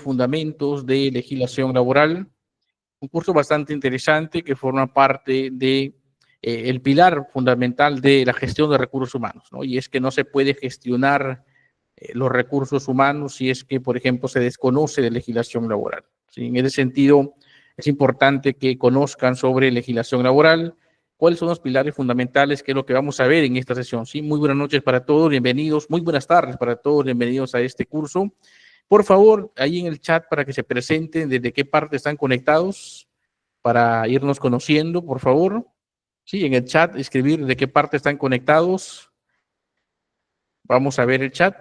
Fundamentos de Legislación Laboral, un curso bastante interesante que forma parte de el pilar fundamental de la gestión de recursos humanos, ¿no? Y es que no se puede gestionar los recursos humanos si es que, por ejemplo, se desconoce de legislación laboral, ¿sí? En ese sentido, es importante que conozcan sobre legislación laboral, cuáles son los pilares fundamentales, que es lo que vamos a ver en esta sesión, ¿sí? Muy buenas noches para todos, bienvenidos, muy buenas tardes para todos, bienvenidos a este curso. Por favor, ahí en el chat para que se presenten desde qué parte están conectados, para irnos conociendo, por favor. Sí, en el chat escribir de qué parte están conectados. Vamos a ver el chat.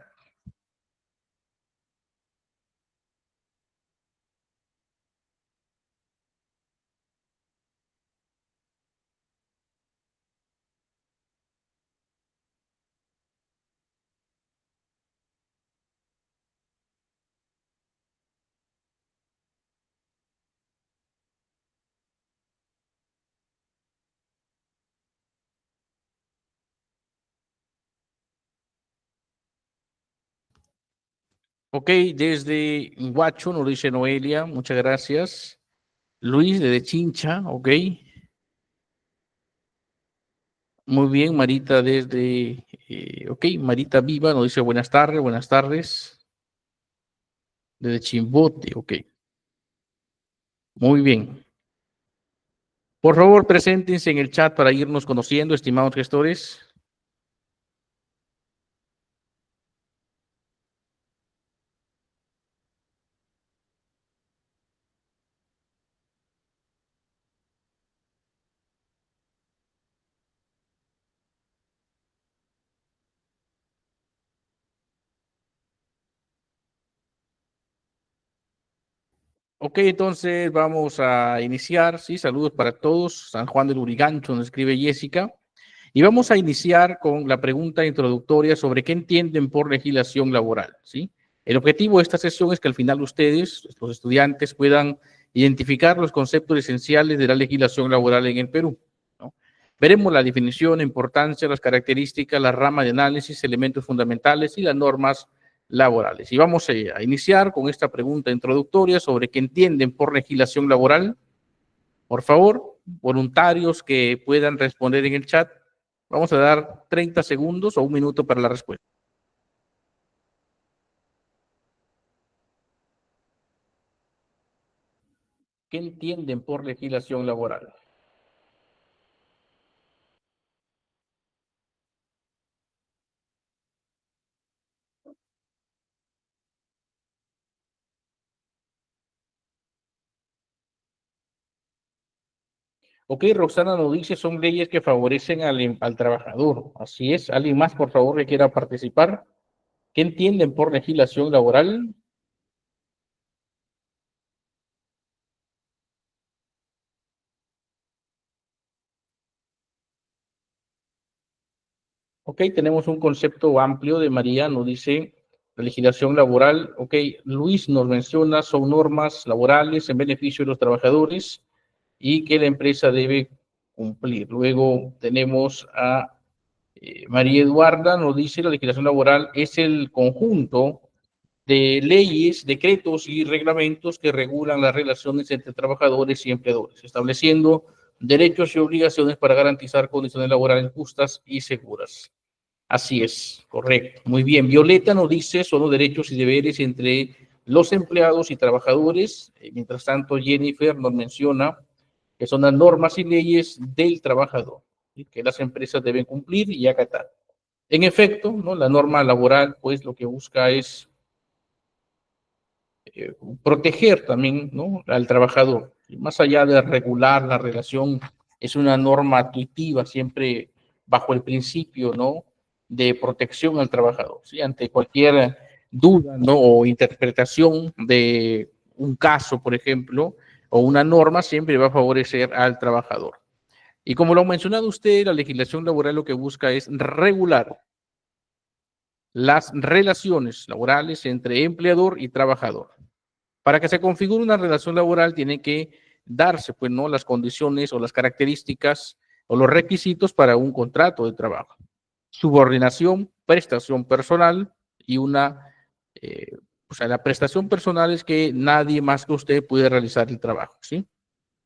Ok, desde Huacho nos dice Noelia, muchas gracias. Luis, desde Chincha, ok. Muy bien, Marita desde, ok, Marita Viva nos dice buenas tardes, buenas tardes. Desde Chimbote, ok. Muy bien. Por favor, preséntense en el chat para irnos conociendo, estimados gestores. Ok, entonces vamos a iniciar, sí, saludos para todos. San Juan del Urigancho nos escribe Jessica. Y vamos a iniciar con la pregunta introductoria sobre qué entienden por legislación laboral, ¿sí? El objetivo de esta sesión es que al final ustedes, los estudiantes, puedan identificar los conceptos esenciales de la legislación laboral en el Perú, ¿no? Veremos la definición, importancia, las características, la rama de análisis, elementos fundamentales y las normas laborales. Y vamos a iniciar con esta pregunta introductoria sobre qué entienden por legislación laboral. Por favor, voluntarios que puedan responder en el chat. Vamos a dar 30 segundos o un minuto para la respuesta. ¿Qué entienden por legislación laboral? Ok, Roxana nos dice, son leyes que favorecen al trabajador. Así es. ¿Alguien más, por favor, que quiera participar? ¿Qué entienden por legislación laboral? Ok, tenemos un concepto amplio de María, nos dice la legislación laboral. Ok, Luis nos menciona, son normas laborales en beneficio de los trabajadores y que la empresa debe cumplir. Luego tenemos a María Eduarda, nos dice la legislación laboral es el conjunto de leyes, decretos y reglamentos que regulan las relaciones entre trabajadores y empleadores, estableciendo derechos y obligaciones para garantizar condiciones laborales justas y seguras. Así es, correcto. Muy bien. Violeta nos dice, son los derechos y deberes entre los empleados y trabajadores. Mientras tanto, Jennifer nos menciona que son las normas y leyes del trabajador, ¿sí?, que las empresas deben cumplir y acatar. En efecto, ¿no?, la norma laboral, pues, lo que busca es proteger también, ¿no?, al trabajador. Y más allá de regular la relación, es una norma intuitiva, siempre bajo el principio, ¿no?, de protección al trabajador, ¿sí? Ante cualquier duda, ¿no?, o interpretación de un caso, por ejemplo, o una norma, siempre va a favorecer al trabajador. Y como lo ha mencionado usted, la legislación laboral lo que busca es regular las relaciones laborales entre empleador y trabajador. Para que se configure una relación laboral tiene que darse, pues, ¿no?, las condiciones o las características o los requisitos para un contrato de trabajo. Subordinación, prestación personal y una O sea, la prestación personal es que nadie más que usted puede realizar el trabajo, ¿sí?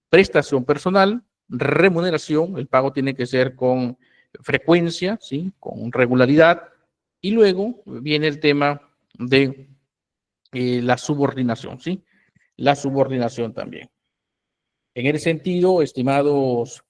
Prestación personal, remuneración, el pago tiene que ser con frecuencia, ¿sí? Con regularidad. Y luego viene el tema de la subordinación, ¿sí? La subordinación también. En ese sentido, estimados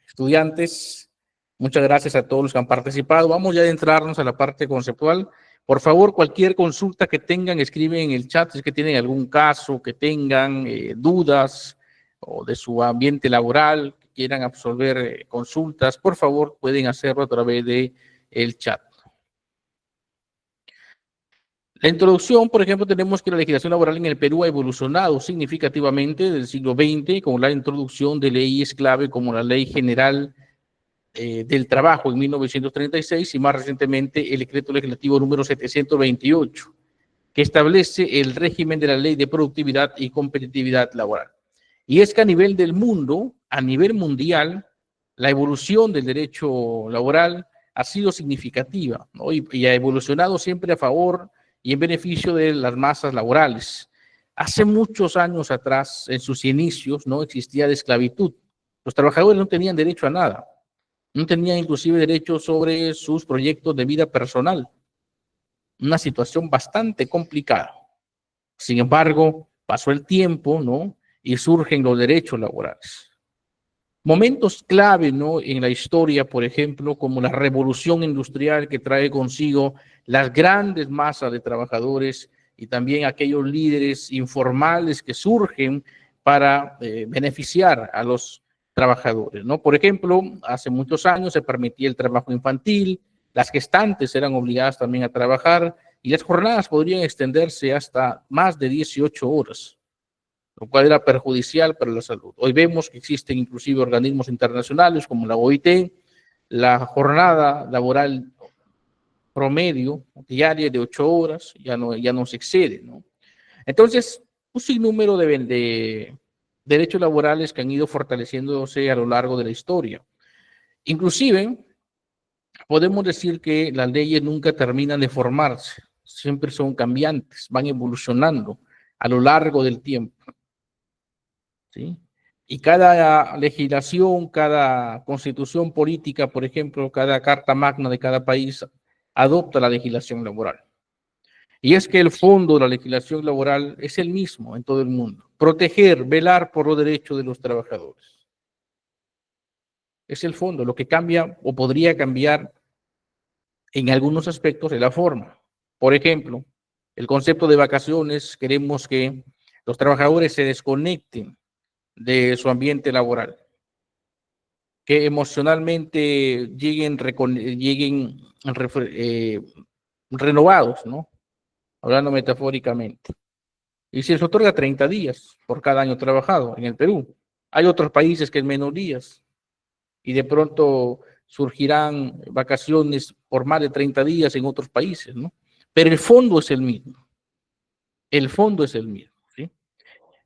estudiantes, muchas gracias a todos los que han participado. Vamos ya a adentrarnos a la parte conceptual. Por favor, cualquier consulta que tengan, escriben en el chat si es que tienen algún caso, que tengan dudas o de su ambiente laboral, que quieran absolver consultas, por favor, pueden hacerlo a través de el chat. La introducción, por ejemplo, tenemos que la legislación laboral en el Perú ha evolucionado significativamente desde el siglo XX con la introducción de leyes clave como la Ley General del Trabajo en 1936 y más recientemente el Decreto Legislativo número 728, que establece el régimen de la Ley de Productividad y Competitividad Laboral. Y es que a nivel del mundo, a nivel mundial, la evolución del derecho laboral ha sido significativa, ¿no? Y ha evolucionado siempre a favor y en beneficio de las masas laborales. Hace muchos años atrás, en sus inicios, no existía la esclavitud. Los trabajadores no tenían derecho a nada. No tenían inclusive derecho sobre sus proyectos de vida personal. Una situación bastante complicada. Sin embargo, pasó el tiempo, ¿no? Y surgen los derechos laborales. Momentos clave, ¿no? En la historia, por ejemplo, como la revolución industrial que trae consigo las grandes masas de trabajadores y también aquellos líderes informales que surgen para beneficiar a los trabajadores, ¿no? Por ejemplo, hace muchos años se permitía el trabajo infantil, las gestantes eran obligadas también a trabajar y las jornadas podrían extenderse hasta más de 18 horas. Lo cual era perjudicial para la salud. Hoy vemos que existen inclusive organismos internacionales como la OIT, la jornada laboral promedio diaria de 8 horas ya no se excede, ¿no? Entonces, un sinnúmero de derechos laborales que han ido fortaleciéndose a lo largo de la historia. Inclusive, podemos decir que las leyes nunca terminan de formarse, siempre son cambiantes, van evolucionando a lo largo del tiempo. ¿Sí? Y cada legislación, cada constitución política, por ejemplo, cada carta magna de cada país adopta la legislación laboral. Y es que el fondo de la legislación laboral es el mismo en todo el mundo. Proteger, velar por los derechos de los trabajadores. Es el fondo. Lo que cambia o podría cambiar en algunos aspectos es la forma. Por ejemplo, el concepto de vacaciones, queremos que los trabajadores se desconecten de su ambiente laboral, que emocionalmente lleguen renovados, ¿no? Hablando metafóricamente. Y se les otorga 30 días por cada año trabajado en el Perú. Hay otros países que es menos días y de pronto surgirán vacaciones por más de 30 días en otros países, ¿no? Pero el fondo es el mismo. El fondo es el mismo, ¿sí?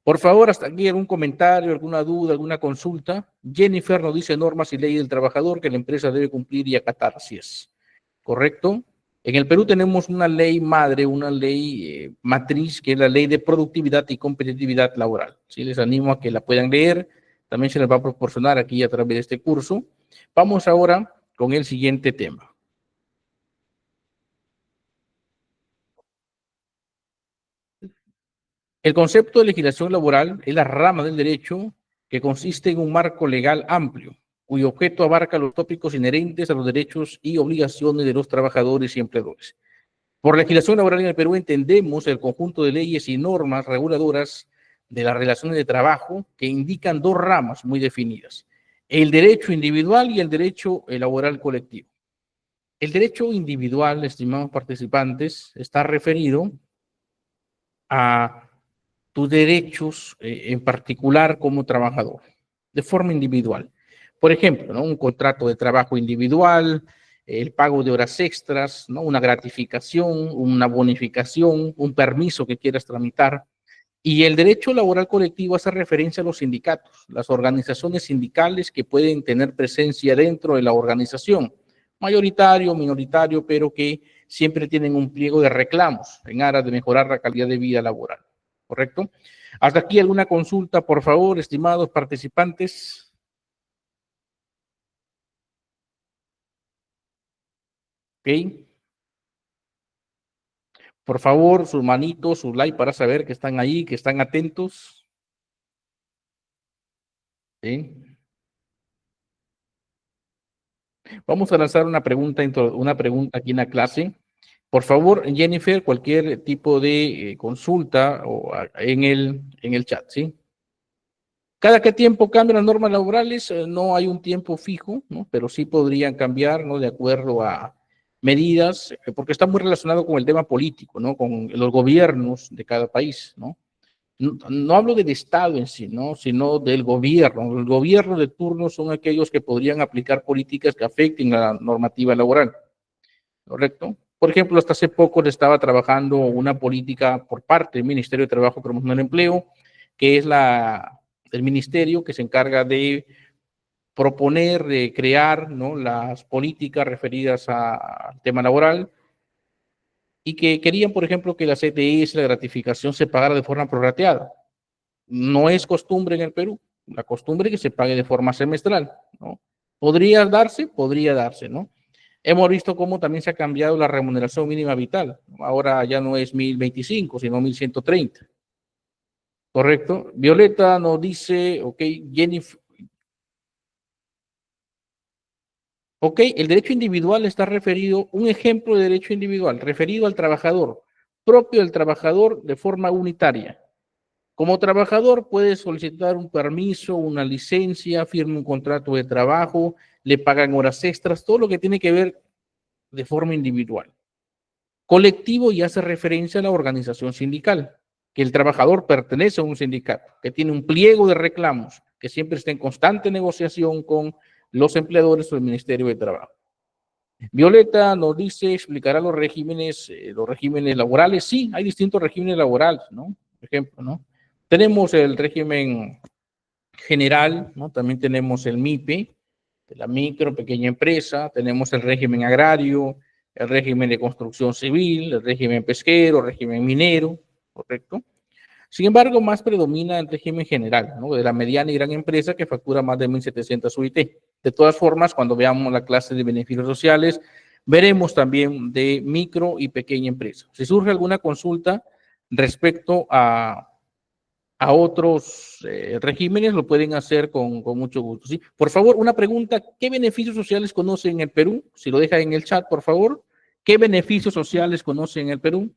Por favor, hasta aquí algún comentario, alguna duda, alguna consulta. Jennifer nos dice normas y ley del trabajador que la empresa debe cumplir y acatar, si es correcto. En el Perú tenemos una ley madre, una ley matriz, que es la Ley de Productividad y Competitividad Laboral. ¿Sí? Les animo a que la puedan leer. También se les va a proporcionar aquí a través de este curso. Vamos ahora con el siguiente tema. El concepto de legislación laboral es la rama del derecho que consiste en un marco legal amplio, cuyo objeto abarca los tópicos inherentes a los derechos y obligaciones de los trabajadores y empleadores. Por legislación laboral en el Perú entendemos el conjunto de leyes y normas reguladoras de las relaciones de trabajo que indican dos ramas muy definidas, el derecho individual y el derecho laboral colectivo. El derecho individual, estimados participantes, está referido a tus derechos en particular como trabajador, de forma individual. Por ejemplo, ¿no? Un contrato de trabajo individual, el pago de horas extras, ¿no? Una gratificación, una bonificación, un permiso que quieras tramitar. Y el derecho laboral colectivo hace referencia a los sindicatos, las organizaciones sindicales que pueden tener presencia dentro de la organización, mayoritario, minoritario, pero que siempre tienen un pliego de reclamos en aras de mejorar la calidad de vida laboral. ¿Correcto? Hasta aquí alguna consulta, por favor, estimados participantes. Ok. Por favor, sus manitos, sus like para saber que están ahí, que están atentos. ¿Sí? Vamos a lanzar una pregunta aquí en la clase. Por favor, Jennifer, cualquier tipo de consulta en el chat, ¿sí? ¿Cada qué tiempo cambian las normas laborales? No hay un tiempo fijo, ¿no? Pero sí podrían cambiar, ¿no? De acuerdo a medidas, porque está muy relacionado con el tema político, ¿no? Con los gobiernos de cada país, ¿no? No hablo del Estado en sí, ¿no? Sino del gobierno. El gobierno de turno son aquellos que podrían aplicar políticas que afecten a la normativa laboral, ¿correcto? Por ejemplo, hasta hace poco le estaba trabajando una política por parte del Ministerio de Trabajo, Promoción del Empleo, que es el ministerio que se encarga de proponer, de crear, ¿no? Las políticas referidas al tema laboral y que querían, por ejemplo, que la CTS, la gratificación, se pagara de forma prorrateada. No es costumbre en el Perú. La costumbre es que se pague de forma semestral, ¿no? Podría darse, ¿no? Hemos visto cómo también se ha cambiado la remuneración mínima vital. Ahora ya no es 1025, sino 1130. ¿Correcto? Violeta nos dice, ok, Jennifer, ok, el derecho individual está referido, un ejemplo de derecho individual, referido al trabajador, propio del trabajador de forma unitaria. Como trabajador puede solicitar un permiso, una licencia, firma un contrato de trabajo, le pagan horas extras, todo lo que tiene que ver de forma individual. Colectivo y hace referencia a la organización sindical, que el trabajador pertenece a un sindicato, que tiene un pliego de reclamos, que siempre está en constante negociación con los empleadores o el Ministerio de Trabajo. Violeta nos dice, explicará los regímenes laborales. Sí, hay distintos regímenes laborales, ¿no? Por ejemplo, ¿no? Tenemos el régimen general, ¿no? También tenemos el MIPE, de la micro, pequeña empresa, tenemos el régimen agrario, el régimen de construcción civil, el régimen pesquero, el régimen minero, ¿correcto? Sin embargo, más predomina el régimen general, ¿no? De la mediana y gran empresa que factura más de 1.700 UIT. De todas formas, cuando veamos la clase de beneficios sociales, veremos también de micro y pequeña empresa. Si surge alguna consulta respecto a otros regímenes, lo pueden hacer con mucho gusto, ¿sí? Por favor, una pregunta, ¿qué beneficios sociales conoce en el Perú? Si lo deja en el chat, por favor. ¿Qué beneficios sociales conoce en el Perú?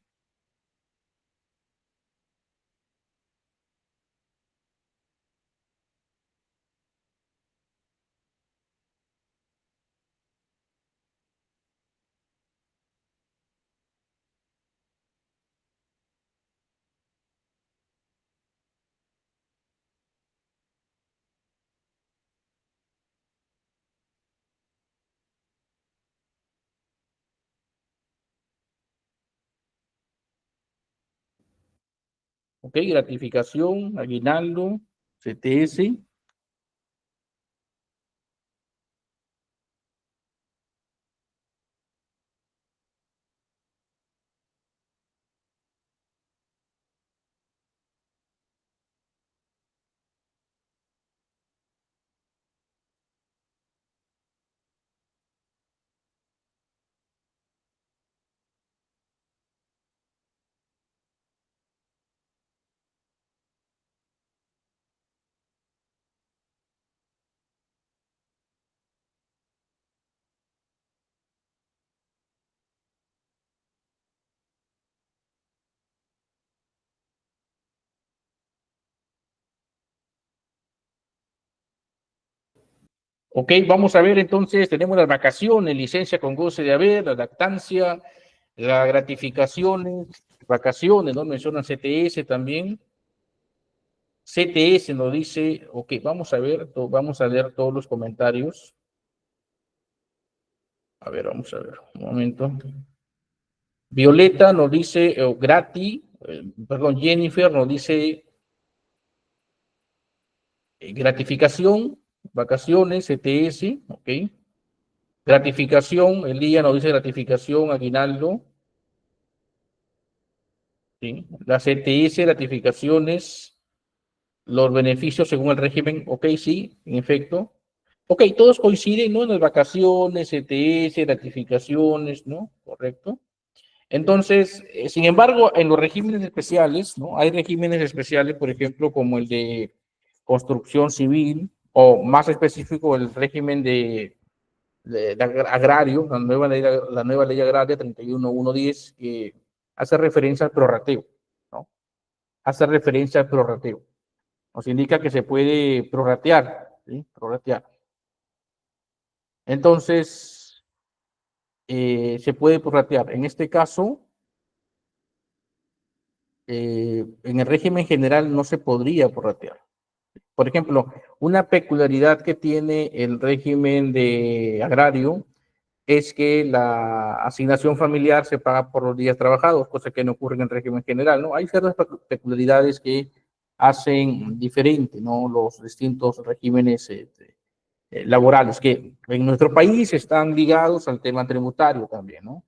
Ok, gratificación, aguinaldo, CTS. Ok, vamos a ver entonces, tenemos las vacaciones, licencia con goce de haber, la lactancia, las gratificaciones, vacaciones, ¿no? Mencionan CTS también. CTS nos dice, ok, vamos a leer todos los comentarios. A ver, vamos a ver, un momento. Violeta nos dice, perdón, Jennifer nos dice gratificación, vacaciones, CTS, ok. Gratificación, el día nos dice gratificación, aguinaldo, ¿sí? Las ETS, gratificaciones, los beneficios según el régimen, ok, sí, en efecto. Ok, todos coinciden, ¿no? En las vacaciones, ETS, gratificaciones, ¿no? Correcto. Entonces, sin embargo, en los regímenes especiales, ¿no? Hay regímenes especiales, por ejemplo, como el de construcción civil, o más específico, el régimen de agrario, la nueva ley agraria 31110, que hace referencia al prorrateo, ¿no? Hace referencia al prorrateo. Nos indica que se puede prorratear, ¿sí? Prorratear. Entonces, se puede prorratear. En este caso, en el régimen general no se podría prorratear. Por ejemplo, una peculiaridad que tiene el régimen de agrario es que la asignación familiar se paga por los días trabajados, cosa que no ocurre en el régimen general, ¿no? Hay ciertas peculiaridades que hacen diferente, ¿no? Los distintos regímenes laborales que en nuestro país están ligados al tema tributario también, ¿no?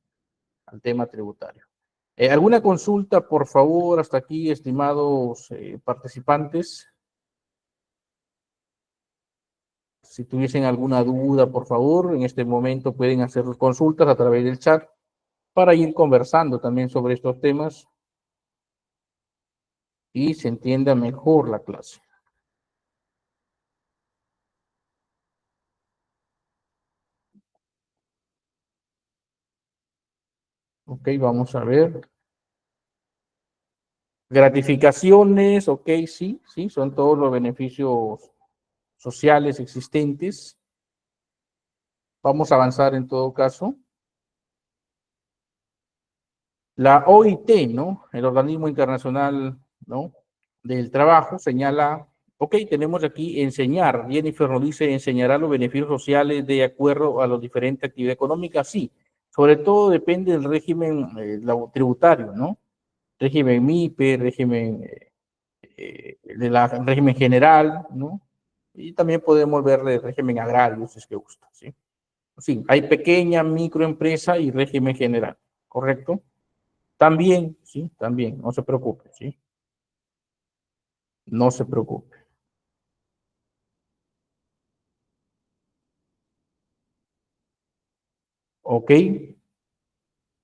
Al tema tributario. ¿Alguna consulta, por favor, hasta aquí, estimados participantes? Si tuviesen alguna duda, por favor, en este momento pueden hacer consultas a través del chat para ir conversando también sobre estos temas y se entienda mejor la clase. Ok, vamos a ver. Gratificaciones, ok, sí, sí, son todos los beneficios sociales existentes. Vamos a avanzar en todo caso. La OIT, ¿no? El Organismo Internacional, ¿no? Del Trabajo señala, ok, tenemos aquí enseñar. Jennifer nos dice, enseñará los beneficios sociales de acuerdo a las diferentes actividades económicas. Sí, sobre todo depende del régimen tributario, ¿no? Régimen MIPE, régimen régimen general, ¿no? Y también podemos ver el régimen agrario, si es que gusta, ¿sí? Sí, hay pequeña, microempresa y régimen general, ¿correcto? También, sí, también, no se preocupe, sí, no se preocupe. Ok.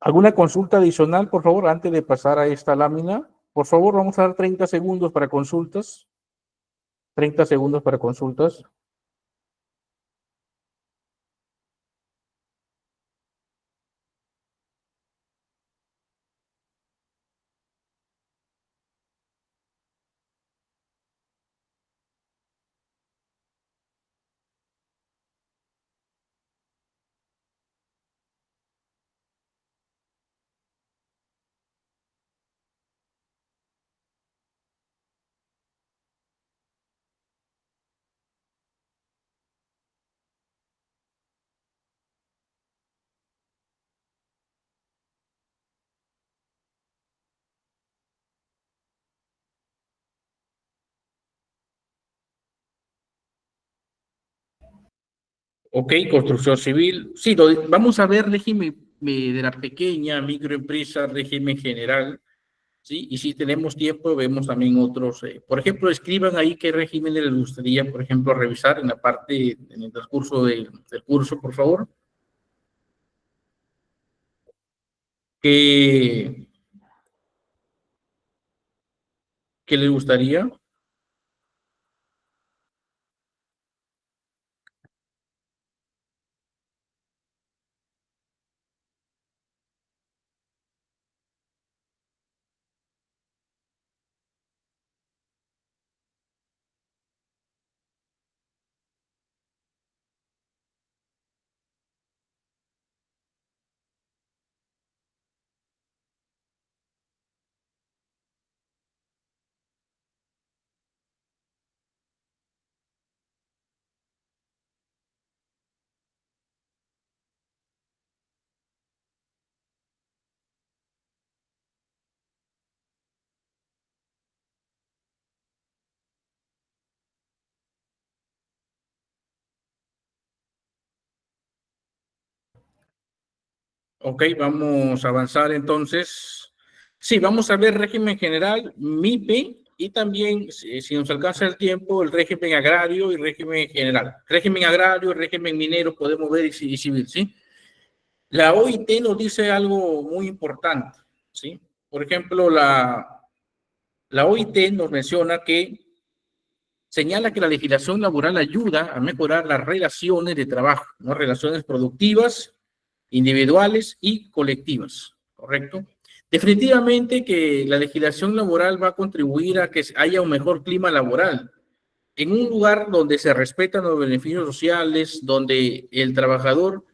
¿Alguna consulta adicional, por favor, antes de pasar a esta lámina? Por favor, vamos a dar 30 segundos para consultas. 30 segundos para consultas. Ok, construcción civil. Sí, vamos a ver régimen de la pequeña microempresa, régimen general, ¿sí? Y si tenemos tiempo, vemos también otros. Por ejemplo, escriban ahí qué régimen les gustaría, por ejemplo, revisar en la parte, en el transcurso del curso, por favor. ¿Qué, qué les gustaría? Ok, vamos a avanzar entonces. Sí, vamos a ver régimen general, MIPE, y también, si nos alcanza el tiempo, el régimen agrario y régimen general. Régimen agrario, régimen minero, podemos ver y civil, ¿sí? La OIT nos dice algo muy importante, ¿sí? Por ejemplo, la OIT nos menciona que señala que la legislación laboral ayuda a mejorar las relaciones de trabajo, ¿no? Relaciones productivas, individuales y colectivas, ¿correcto? Definitivamente que la legislación laboral va a contribuir a que haya un mejor clima laboral. En un lugar donde se respetan los beneficios sociales, donde el trabajador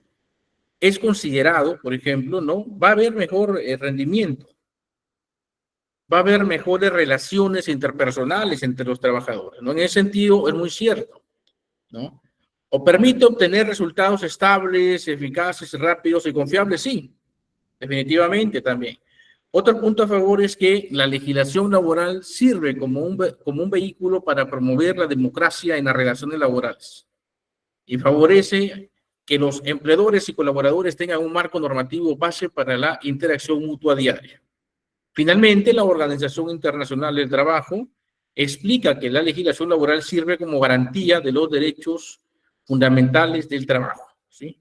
es considerado, por ejemplo, ¿no? Va a haber mejor rendimiento, va a haber mejores relaciones interpersonales entre los trabajadores, ¿no? En ese sentido es muy cierto, ¿no? O permite obtener resultados estables, eficaces, rápidos y confiables, sí, definitivamente también. Otro punto a favor es que la legislación laboral sirve como un vehículo para promover la democracia en las relaciones laborales y favorece que los empleadores y colaboradores tengan un marco normativo base para la interacción mutua diaria. Finalmente, la Organización Internacional del Trabajo explica que la legislación laboral sirve como garantía de los derechos fundamentales del trabajo, ¿sí?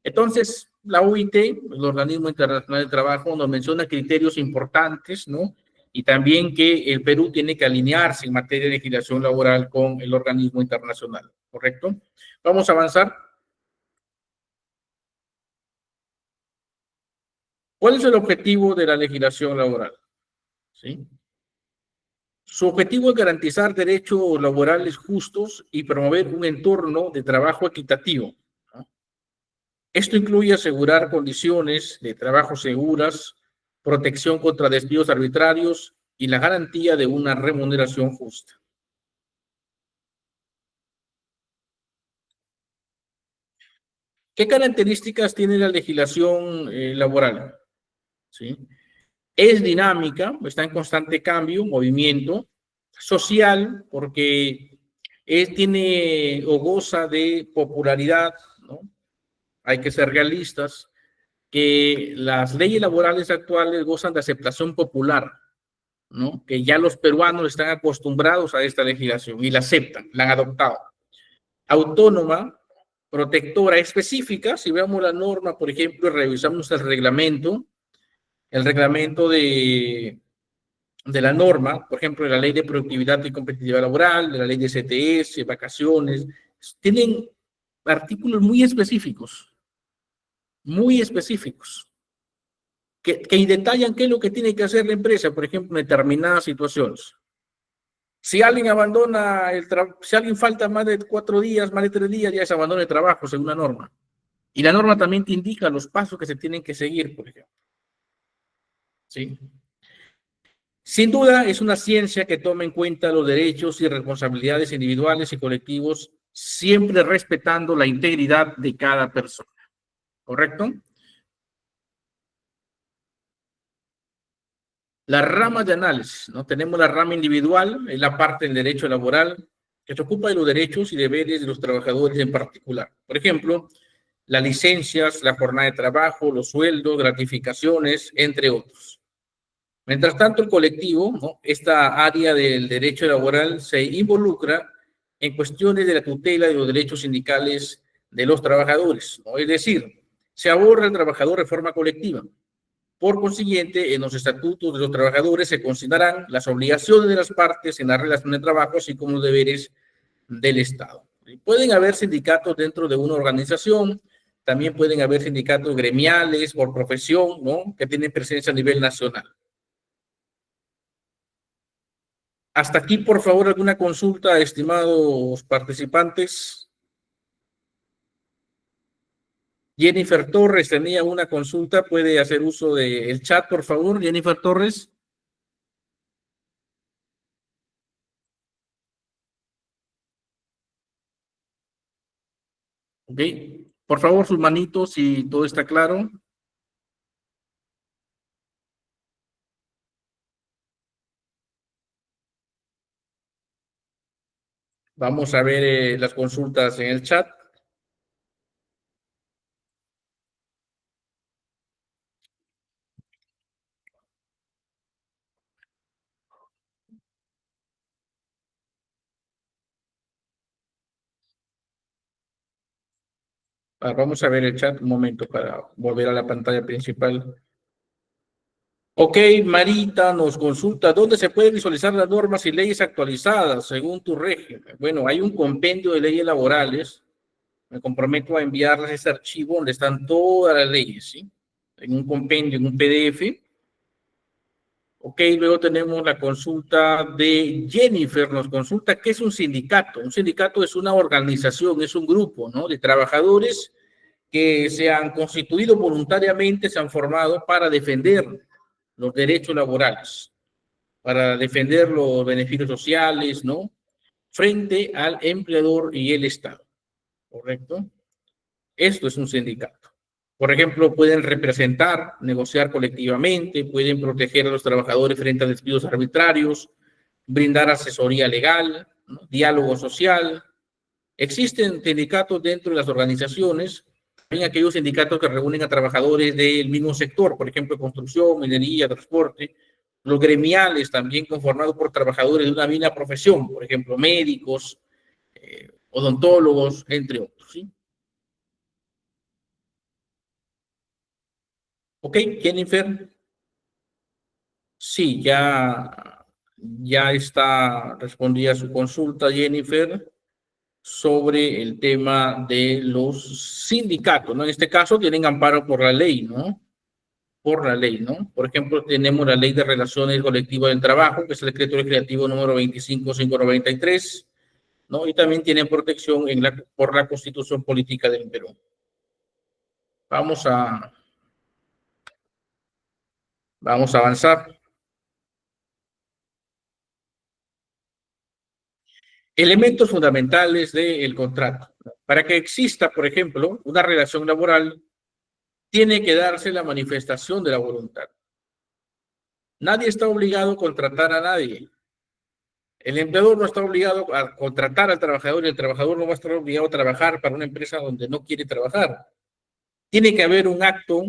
Entonces, la OIT, el Organismo Internacional del Trabajo, nos menciona criterios importantes, ¿no? Y también que el Perú tiene que alinearse en materia de legislación laboral con el organismo internacional, ¿correcto? Vamos a avanzar. ¿Cuál es el objetivo de la legislación laboral? ¿Sí? Su objetivo es garantizar derechos laborales justos y promover un entorno de trabajo equitativo, ¿no? Esto incluye asegurar condiciones de trabajo seguras, protección contra despidos arbitrarios y la garantía de una remuneración justa. ¿Qué características tiene la legislación laboral? ¿Sí? Es dinámica, está en constante cambio, movimiento, social, porque tiene o goza de popularidad, ¿no? Hay que ser realistas, que las leyes laborales actuales gozan de aceptación popular, ¿no? Que ya los peruanos están acostumbrados a esta legislación y la aceptan, la han adoptado. Autónoma, protectora, específica, si vemos la norma, por ejemplo, revisamos el reglamento de la norma, por ejemplo, de la ley de productividad y competitividad laboral, de la ley de CTS, vacaciones, tienen artículos muy específicos, que detallan qué es lo que tiene que hacer la empresa, por ejemplo, en determinadas situaciones. Si alguien abandona si alguien falta más de 4 días, más de 3 días, ya es abandono de trabajo, según la norma. Y la norma también te indica los pasos que se tienen que seguir, por ejemplo. ¿Sí? Sin duda, es una ciencia que toma en cuenta los derechos y responsabilidades individuales y colectivos, siempre respetando la integridad de cada persona. ¿Correcto? Las ramas de análisis, ¿no? Tenemos la rama individual, es la parte del derecho laboral, que se ocupa de los derechos y deberes de los trabajadores en particular. Por ejemplo, las licencias, la jornada de trabajo, los sueldos, gratificaciones, entre otros. Mientras tanto, el colectivo, ¿no? Esta área del derecho laboral se involucra en cuestiones de la tutela de los derechos sindicales de los trabajadores, ¿no? Es decir, se aborda el trabajador de forma colectiva. Por consiguiente, en los estatutos de los trabajadores se considerarán las obligaciones de las partes en la relación de trabajo, así como los deberes del Estado. Pueden haber sindicatos dentro de una organización, también pueden haber sindicatos gremiales por profesión, ¿no? Que tienen presencia a nivel nacional. Hasta aquí, por favor, alguna consulta, estimados participantes. Jennifer Torres tenía una consulta, puede hacer uso del chat, por favor, Jennifer Torres. Ok, por favor, sus manitos, si todo está claro. Vamos a ver las consultas en el chat. Vamos a ver el chat un momento para volver a la pantalla principal. Ok, Marita nos consulta, ¿dónde se pueden visualizar las normas y leyes actualizadas según tu régimen? Bueno, hay un compendio de leyes laborales. Me comprometo a enviarles ese archivo donde están todas las leyes, ¿sí? En un compendio, en un PDF. Ok, luego tenemos la consulta de Jennifer, nos consulta qué es un sindicato. Un sindicato es una organización, es un grupo, ¿no? De trabajadores que se han constituido voluntariamente, se han formado para defender los derechos laborales, para defender los beneficios sociales, ¿no? Frente al empleador y el Estado, ¿correcto? Esto es un sindicato. Por ejemplo, pueden representar, negociar colectivamente, pueden proteger a los trabajadores frente a despidos arbitrarios, brindar asesoría legal, ¿no? Diálogo social. Existen sindicatos dentro de las organizaciones, también aquellos sindicatos que reúnen a trabajadores del mismo sector, por ejemplo, construcción, minería, transporte, los gremiales también conformados por trabajadores de una misma profesión, por ejemplo, médicos, odontólogos, entre otros, ¿sí? Ok, Jennifer. Sí, ya está respondida su consulta, Jennifer, sobre el tema de los sindicatos, ¿no? En este caso tienen amparo por la ley, ¿no? Por la ley, ¿no? Por ejemplo, tenemos la Ley de Relaciones Colectivas del Trabajo, que es el decreto legislativo número 25593, ¿no? Y también tienen protección por la Constitución Política del Perú. Vamos a, vamos a avanzar. Elementos fundamentales del contrato. Para que exista, por ejemplo, una relación laboral, tiene que darse la manifestación de la voluntad. Nadie está obligado a contratar a nadie. El empleador no está obligado a contratar al trabajador y el trabajador no va a estar obligado a trabajar para una empresa donde no quiere trabajar. Tiene que haber un acto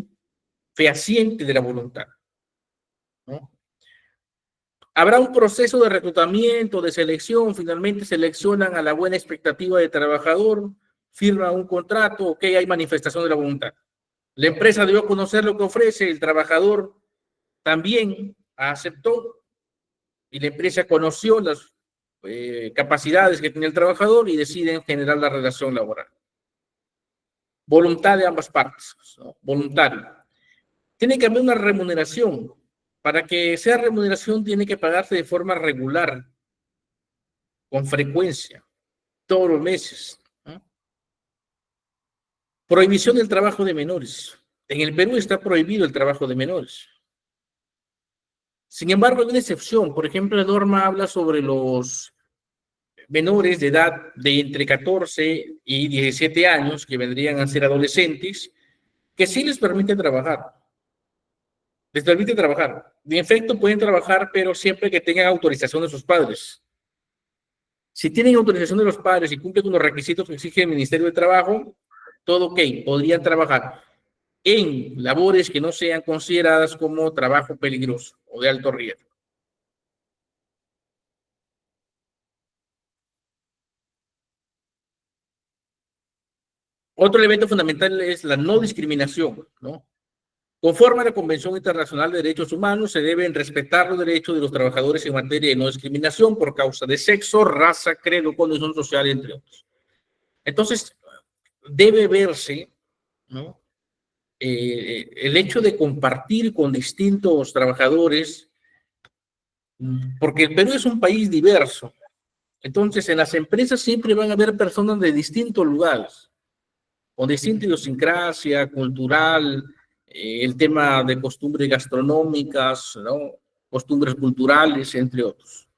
fehaciente de la voluntad, ¿no? Habrá un proceso de reclutamiento, de selección, finalmente seleccionan a la buena expectativa de trabajador, firma un contrato, ok, hay manifestación de la voluntad. La empresa debió conocer lo que ofrece, el trabajador también aceptó y la empresa conoció las capacidades que tenía el trabajador y deciden generar la relación laboral. Voluntad de ambas partes, ¿no? Voluntario. Tiene que haber una remuneración. Para que sea remuneración tiene que pagarse de forma regular, con frecuencia, todos los meses, ¿no? Prohibición del trabajo de menores. En el Perú está prohibido el trabajo de menores. Sin embargo, hay una excepción. Por ejemplo, la norma habla sobre los menores de edad de entre 14 y 17 años, que vendrían a ser adolescentes, que sí les permite trabajar. Les permite trabajar. De efecto, pueden trabajar, pero siempre que tengan autorización de sus padres. Si tienen autorización de los padres y cumplen con los requisitos que exige el Ministerio de Trabajo, todo ok, podrían trabajar en labores que no sean consideradas como trabajo peligroso o de alto riesgo. Otro elemento fundamental es la no discriminación, ¿no? Conforme a la Convención Internacional de Derechos Humanos, se deben respetar los derechos de los trabajadores en materia de no discriminación por causa de sexo, raza, credo, condición social, entre otros. Entonces, debe verse, ¿no? El hecho de compartir con distintos trabajadores, porque el Perú es un país diverso. Entonces, en las empresas siempre van a haber personas de distintos lugares, con distinta idiosincrasia cultural, el tema de costumbres gastronómicas, ¿no? Costumbres culturales, entre otros.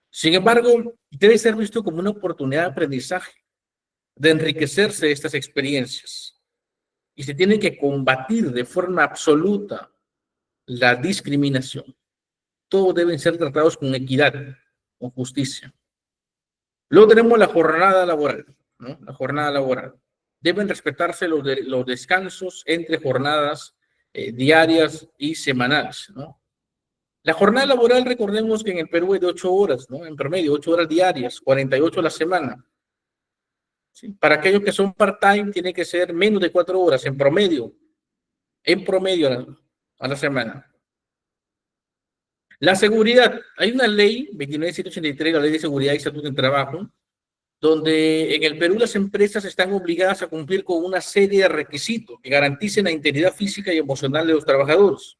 Sin embargo, debe ser visto como una oportunidad de aprendizaje, de enriquecerse de estas experiencias. Y se tiene que combatir de forma absoluta la discriminación. Todos deben ser tratados con equidad, con justicia. Luego tenemos la jornada laboral, ¿no? La jornada laboral. Deben respetarse los descansos entre jornadas diarias y semanales, ¿no? La jornada laboral, recordemos que en el Perú es de 8 horas, ¿no? En promedio, 8 horas diarias, 48 a la semana. ¿sí? Para aquellos que son part-time, tiene que ser menos de 4 horas en promedio a la semana. La seguridad. Hay una ley, 29.183, la Ley de Seguridad y Salud en Trabajo, donde en el Perú las empresas están obligadas a cumplir con una serie de requisitos que garanticen la integridad física y emocional de los trabajadores.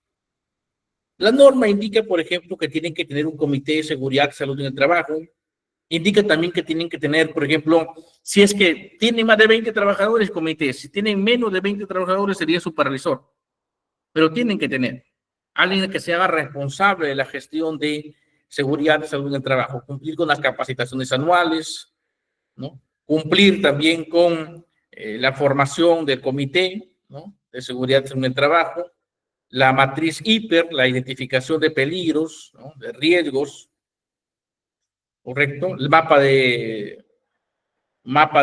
La norma indica, por ejemplo, que tienen que tener un comité de seguridad y salud en el trabajo. Indica también que tienen que tener, por ejemplo, si es que tienen más de 20 trabajadores, comité. Si tienen menos de 20 trabajadores, sería supervisor. Pero tienen que tener alguien que se haga responsable de la gestión de seguridad y salud en el trabajo, cumplir con las capacitaciones anuales, ¿no? Cumplir también con la formación del comité, ¿no?, de seguridad en el trabajo, la matriz HIPER, la identificación de peligros, ¿no?, de riesgos, ¿correcto? El mapa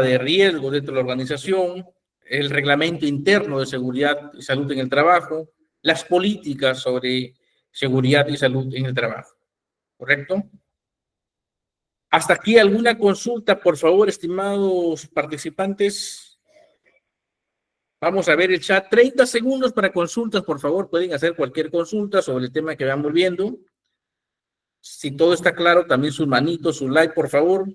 de riesgos dentro de la organización, el reglamento interno de seguridad y salud en el trabajo, las políticas sobre seguridad y salud en el trabajo, ¿correcto? Hasta aquí alguna consulta, por favor, estimados participantes. Vamos a ver el chat. 30 segundos para consultas, por favor. Pueden hacer cualquier consulta sobre el tema que vamos viendo. Si todo está claro, también sus manitos, su like, por favor.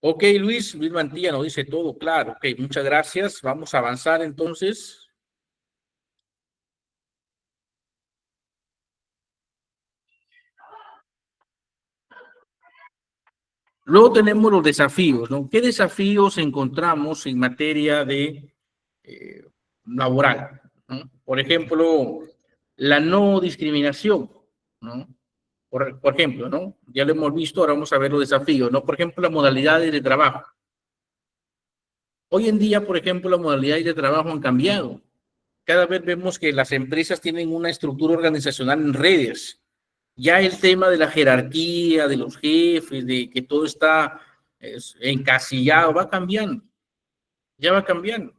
Ok, Luis Mantilla nos dice todo claro. Ok, muchas gracias. Vamos a avanzar entonces. Luego tenemos los desafíos, ¿no? ¿Qué desafíos encontramos en materia de laboral, ¿no? Por ejemplo, la no discriminación, ¿no? Por ejemplo, ¿no? Ya lo hemos visto, ahora vamos a ver los desafíos, ¿no? Por ejemplo, las modalidades de trabajo. Hoy en día, por ejemplo, las modalidades de trabajo han cambiado. Cada vez vemos que las empresas tienen una estructura organizacional en redes. Ya el tema de la jerarquía, de los jefes, de que todo está encasillado, va cambiando. Ya va cambiando.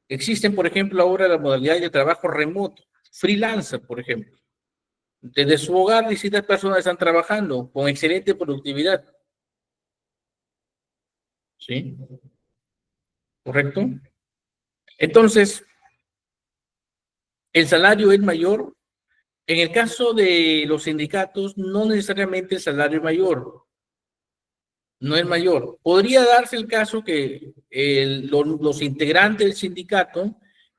Existen, por ejemplo, ahora las modalidades de trabajo remoto, freelancer, por ejemplo. Desde su hogar, distintas personas están trabajando con excelente productividad. ¿Sí? ¿Correcto? Entonces, el salario es mayor. En el caso de los sindicatos, no necesariamente el salario es mayor. No es mayor. Podría darse el caso que los integrantes del sindicato,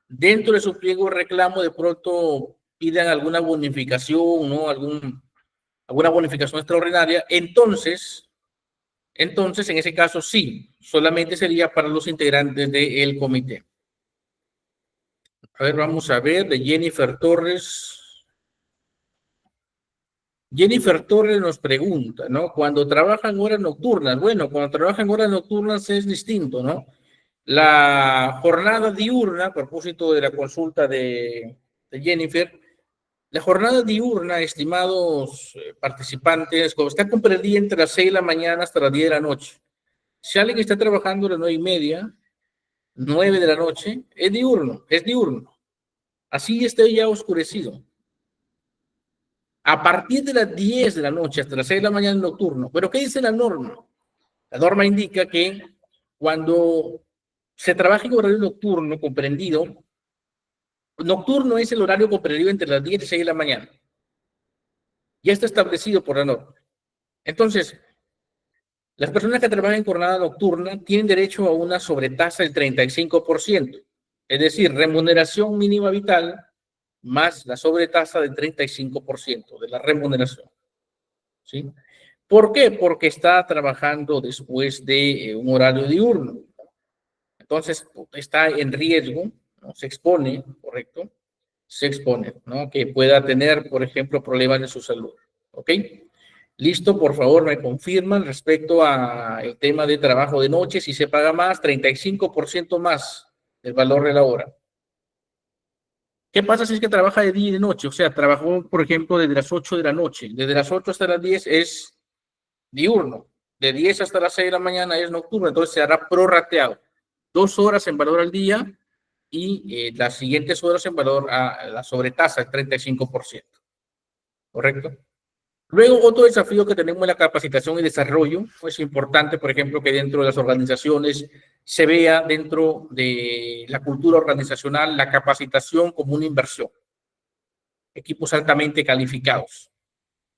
dentro de su pliego de reclamo, de pronto pidan alguna bonificación, ¿no? Alguna bonificación extraordinaria. Entonces, en ese caso, sí, solamente sería para los integrantes del comité. A ver, vamos a ver, de Jennifer Torres. Jennifer Torres nos pregunta, ¿no? Cuando trabajan horas nocturnas, bueno, cuando trabajan horas nocturnas es distinto, ¿no? La jornada diurna, a propósito de la consulta de Jennifer, la jornada diurna, estimados participantes, está comprendida entre las 6 de la mañana hasta las 10 de la noche. Si alguien está trabajando a las 9:30, 9 de la noche, es diurno, es diurno. Así esté ya oscurecido. A partir de las 10 de la noche hasta las 6 de la mañana es nocturno. ¿Pero qué dice la norma? La norma indica que cuando se trabaja en horario nocturno comprendido, nocturno es el horario comprendido entre las 10 y 6 de la mañana. Ya está establecido por la norma. Entonces, las personas que trabajan en jornada nocturna tienen derecho a una sobretasa del 35%, es decir, remuneración mínima vital más la sobretasa del 35% de la remuneración. ¿Sí? ¿Por qué? Porque está trabajando después de un horario diurno. Entonces, está en riesgo, ¿no? Se expone, ¿correcto? Se expone, ¿no? Que pueda tener, por ejemplo, problemas de su salud. ¿Ok? Listo, por favor, me confirman respecto al tema de trabajo de noche, si se paga más, 35% más del valor de la hora. ¿Qué pasa si es que trabaja de día y de noche? O sea, trabajó, por ejemplo, desde las 8 de la noche. Desde las 8 hasta las 10 es diurno. De 10 hasta las 6 de la mañana es nocturno. Entonces se hará prorrateado. 2 horas en valor al día y las siguientes horas en valor a la sobretasa, el 35%. ¿Correcto? Luego, otro desafío que tenemos en la capacitación y desarrollo, es importante, por ejemplo, que dentro de las organizaciones se vea dentro de la cultura organizacional la capacitación como una inversión. Equipos altamente calificados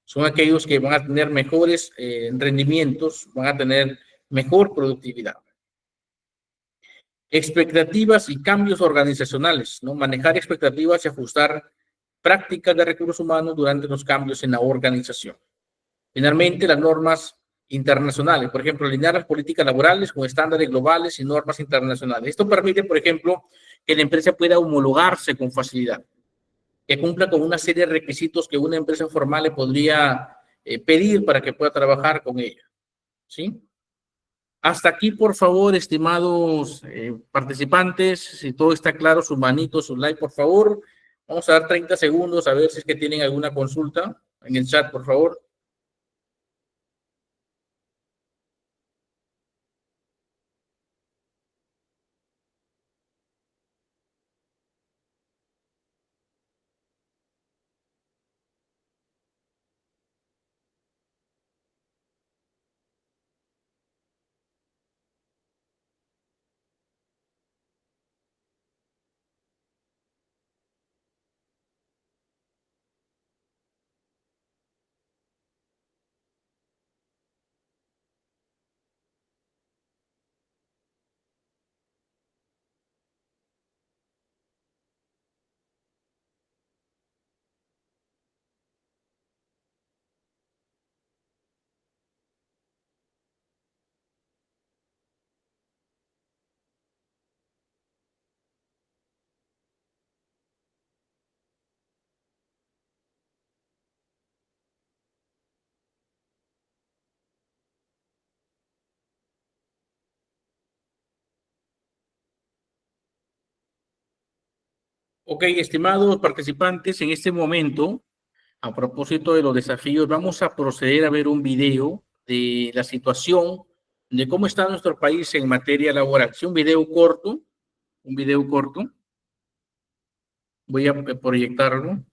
son aquellos que van a tener mejores rendimientos, van a tener mejor productividad. Expectativas y cambios organizacionales, ¿no? Manejar expectativas y ajustar prácticas de recursos humanos durante los cambios en la organización. Finalmente, las normas internacionales, por ejemplo, alinear las políticas laborales con estándares globales y normas internacionales. Esto permite, por ejemplo, que la empresa pueda homologarse con facilidad, que cumpla con una serie de requisitos que una empresa formal le podría pedir para que pueda trabajar con ella. ¿Sí? Hasta aquí, por favor, estimados participantes, si todo está claro, su manito, su like, por favor. Vamos a dar 30 segundos a ver si es que tienen alguna consulta en el chat, por favor. Ok, estimados participantes, en este momento, a propósito de los desafíos, vamos a proceder a ver un video de la situación de cómo está nuestro país en materia laboral. Es un video corto, un video corto. Voy a proyectarlo.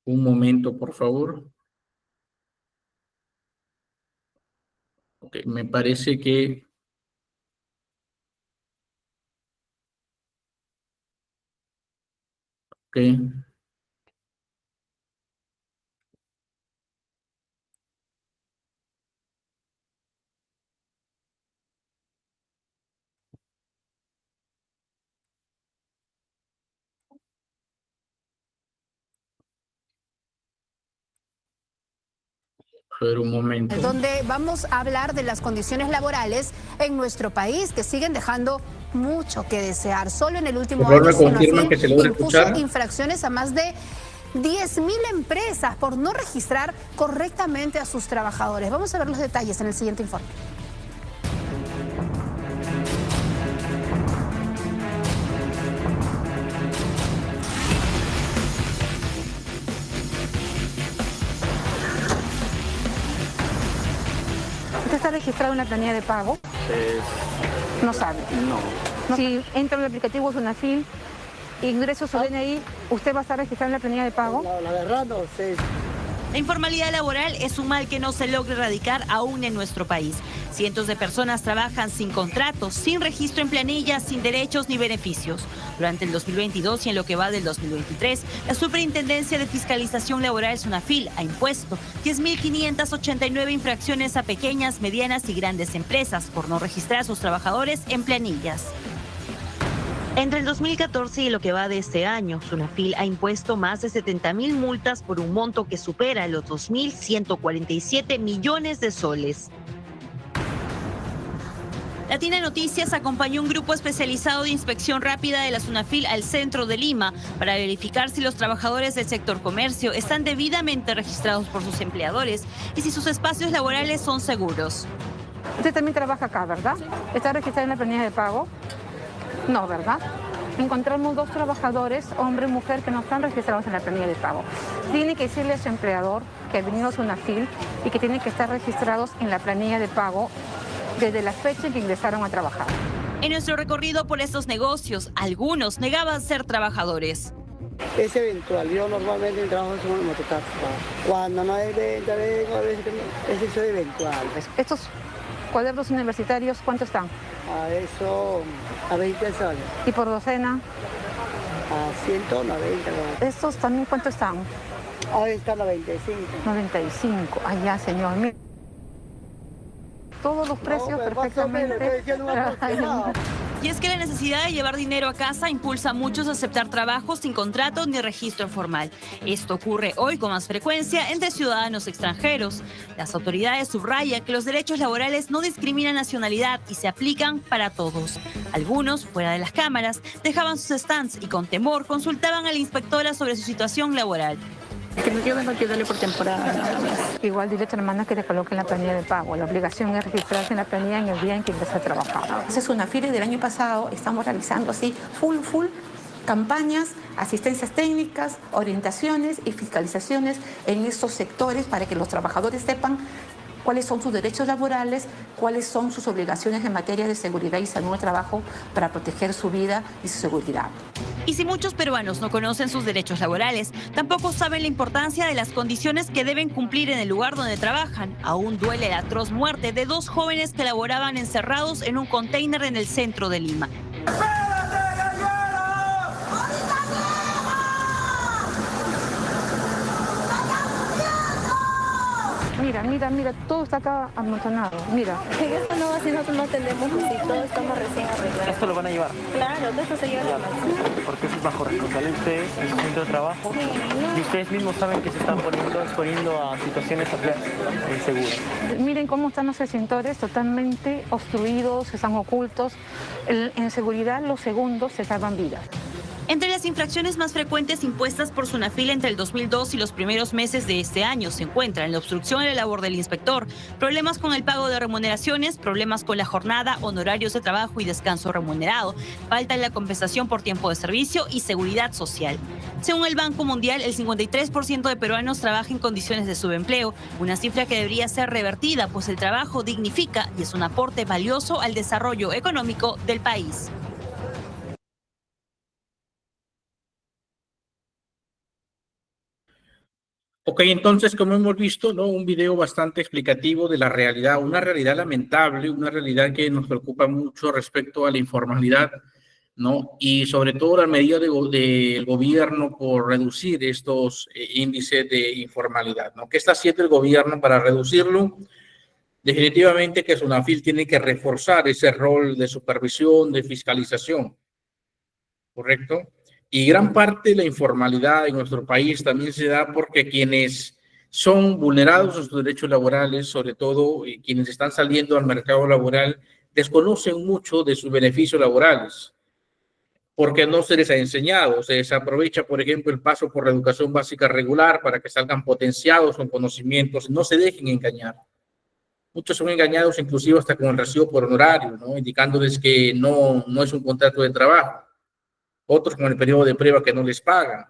Un momento, por favor. Ok, me parece que... Ok. A ver, un momento. Donde vamos a hablar de las condiciones laborales en nuestro país, que siguen dejando mucho que desear. Solo en el último año, me confirman que se logra impuso escuchar. infracciones a más de 10.000 empresas por no registrar correctamente a sus trabajadores. Vamos a ver los detalles en el siguiente informe. ¿Usted está registrado en la planilla de pago? No sabe. No. Si entra en el aplicativo Sunafil, ingresa su DNI, ¿usted va a estar registrado en la planilla de pago? No, la verdad no sé. La informalidad laboral es un mal que no se logra erradicar aún en nuestro país. Cientos de personas trabajan sin contratos, sin registro en planillas, sin derechos ni beneficios. Durante el 2022 y en lo que va del 2023, la Superintendencia de Fiscalización Laboral Sunafil ha impuesto 10.589 infracciones a pequeñas, medianas y grandes empresas por no registrar a sus trabajadores en planillas. Entre el 2014 y lo que va de este año, Sunafil ha impuesto más de 70.000 multas por un monto que supera los 2.147 millones de soles. Latina Noticias acompañó un grupo especializado de inspección rápida de la Sunafil al centro de Lima para verificar si los trabajadores del sector comercio están debidamente registrados por sus empleadores y si sus espacios laborales son seguros. Usted también trabaja acá, ¿verdad? ¿Está registrado en la planilla de pago? No, ¿verdad? Encontramos 2 trabajadores, hombre y mujer, que no están registrados en la planilla de pago. Tiene que decirle a su empleador que ha venido a Sunafil y que tienen que estar registrados en la planilla de pago desde la fecha en que ingresaron a trabajar. En nuestro recorrido por estos negocios, algunos negaban ser trabajadores. Es eventual, yo normalmente trabajo en un mototaxi. Cuando no hay venta, vengo, a veces que no, es eso eventual. Estos cuadernos universitarios, ¿cuánto están? A eso, a 20 soles, ¿Y por docena? a 190. ¿Estos también cuánto están? Ahí están a 25. 95. Allá, señor. Mire. Todos los precios No, pero más o menos, perfectamente. estoy diciendo un aproximado. Y es que la necesidad de llevar dinero a casa impulsa a muchos a aceptar trabajos sin contrato ni registro formal. Esto ocurre hoy con más frecuencia entre ciudadanos extranjeros. Las autoridades subrayan que los derechos laborales no discriminan nacionalidad y se aplican para todos. Algunos, fuera de las cámaras, dejaban sus stands y con temor consultaban a la inspectora sobre su situación laboral. Yo vengo a ayudarle por temporada nada más. Igual dile a tu hermana que le coloque en la planilla de pago. La obligación es registrarse en la planilla en el día en que empieza a trabajar. Esa es una FIRE del año pasado. Estamos realizando así full campañas, asistencias técnicas, orientaciones y fiscalizaciones en estos sectores para que los trabajadores sepan cuáles son sus derechos laborales, cuáles son sus obligaciones en materia de seguridad y salud de trabajo para proteger su vida y su seguridad. Y si muchos peruanos no conocen sus derechos laborales, tampoco saben la importancia de las condiciones que deben cumplir en el lugar donde trabajan. Aún duele la atroz muerte de 2 jóvenes que laboraban encerrados en un container en el centro de Lima. Mira, todo está acá amontonado. Mira. En esto no, así nosotros no tenemos, si todo estamos recién arreglados. ¿Esto lo van a llevar? Claro, de esto se lleva la máquina. Porque eso es bajo responsabilidad de ustedes en su centro de trabajo. Sí, no. Y ustedes mismos saben que se están exponiendo a situaciones inseguras. Miren cómo están los extintores totalmente obstruidos, están ocultos. En seguridad los segundos se salvan vidas. Entre las infracciones más frecuentes impuestas por Sunafil entre el 2002 y los primeros meses de este año se encuentran la obstrucción a la labor del inspector, problemas con el pago de remuneraciones, problemas con la jornada, honorarios de trabajo y descanso remunerado, falta en la compensación por tiempo de servicio y seguridad social. Según el Banco Mundial, el 53% de peruanos trabaja en condiciones de subempleo, una cifra que debería ser revertida, pues el trabajo dignifica y es un aporte valioso al desarrollo económico del país. Ok, entonces, como hemos visto, ¿no? Un video bastante explicativo de la realidad, una realidad lamentable, una realidad que nos preocupa mucho respecto a la informalidad, ¿no? Y sobre todo la medida del gobierno por reducir estos índices de informalidad, ¿no? ¿Qué está haciendo el gobierno para reducirlo? Definitivamente que Sunafil tiene que reforzar ese rol de supervisión, de fiscalización, ¿correcto? Y gran parte de la informalidad en nuestro país también se da porque quienes son vulnerados a sus derechos laborales, sobre todo quienes están saliendo al mercado laboral, desconocen mucho de sus beneficios laborales, porque no se les ha enseñado. Se desaprovecha, por ejemplo, el paso por la educación básica regular para que salgan potenciados con conocimientos, no se dejen engañar. Muchos son engañados inclusive hasta con el recibo por honorario, ¿no? Indicándoles que no es un contrato de trabajo. Otros con el periodo de prueba que no les pagan.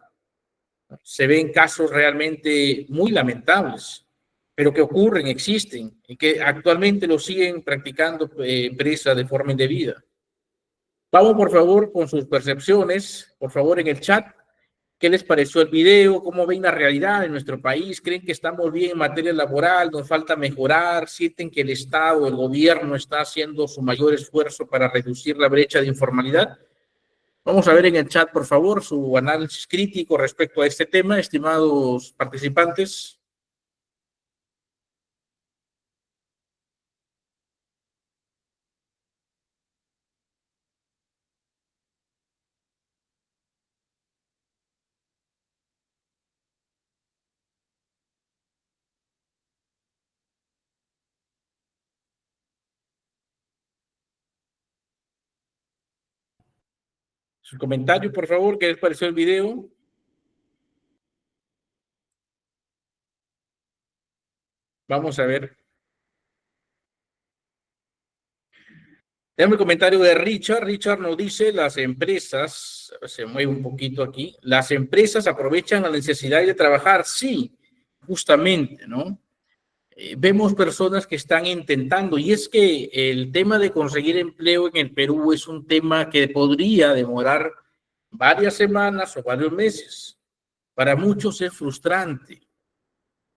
Se ven casos realmente muy lamentables, pero que ocurren, existen, y que actualmente lo siguen practicando empresas de forma indebida. Vamos, por favor, con sus percepciones, por favor, en el chat. ¿Qué les pareció el video? ¿Cómo ven la realidad en nuestro país? ¿Creen que estamos bien en materia laboral? ¿Nos falta mejorar? ¿Sienten que el Estado, el gobierno está haciendo su mayor esfuerzo para reducir la brecha de informalidad? Vamos a ver en el chat, por favor, su análisis crítico respecto a este tema, estimados participantes. Su comentario, por favor, ¿qué les pareció el video? Vamos a ver. Déjame el comentario de Richard. Richard nos dice, las empresas, se mueve un poquito aquí, las empresas aprovechan la necesidad de trabajar, sí, justamente, ¿no? vemos personas que están intentando, y es que el tema de conseguir empleo en el Perú es un tema que podría demorar varias semanas o varios meses. Para muchos es frustrante,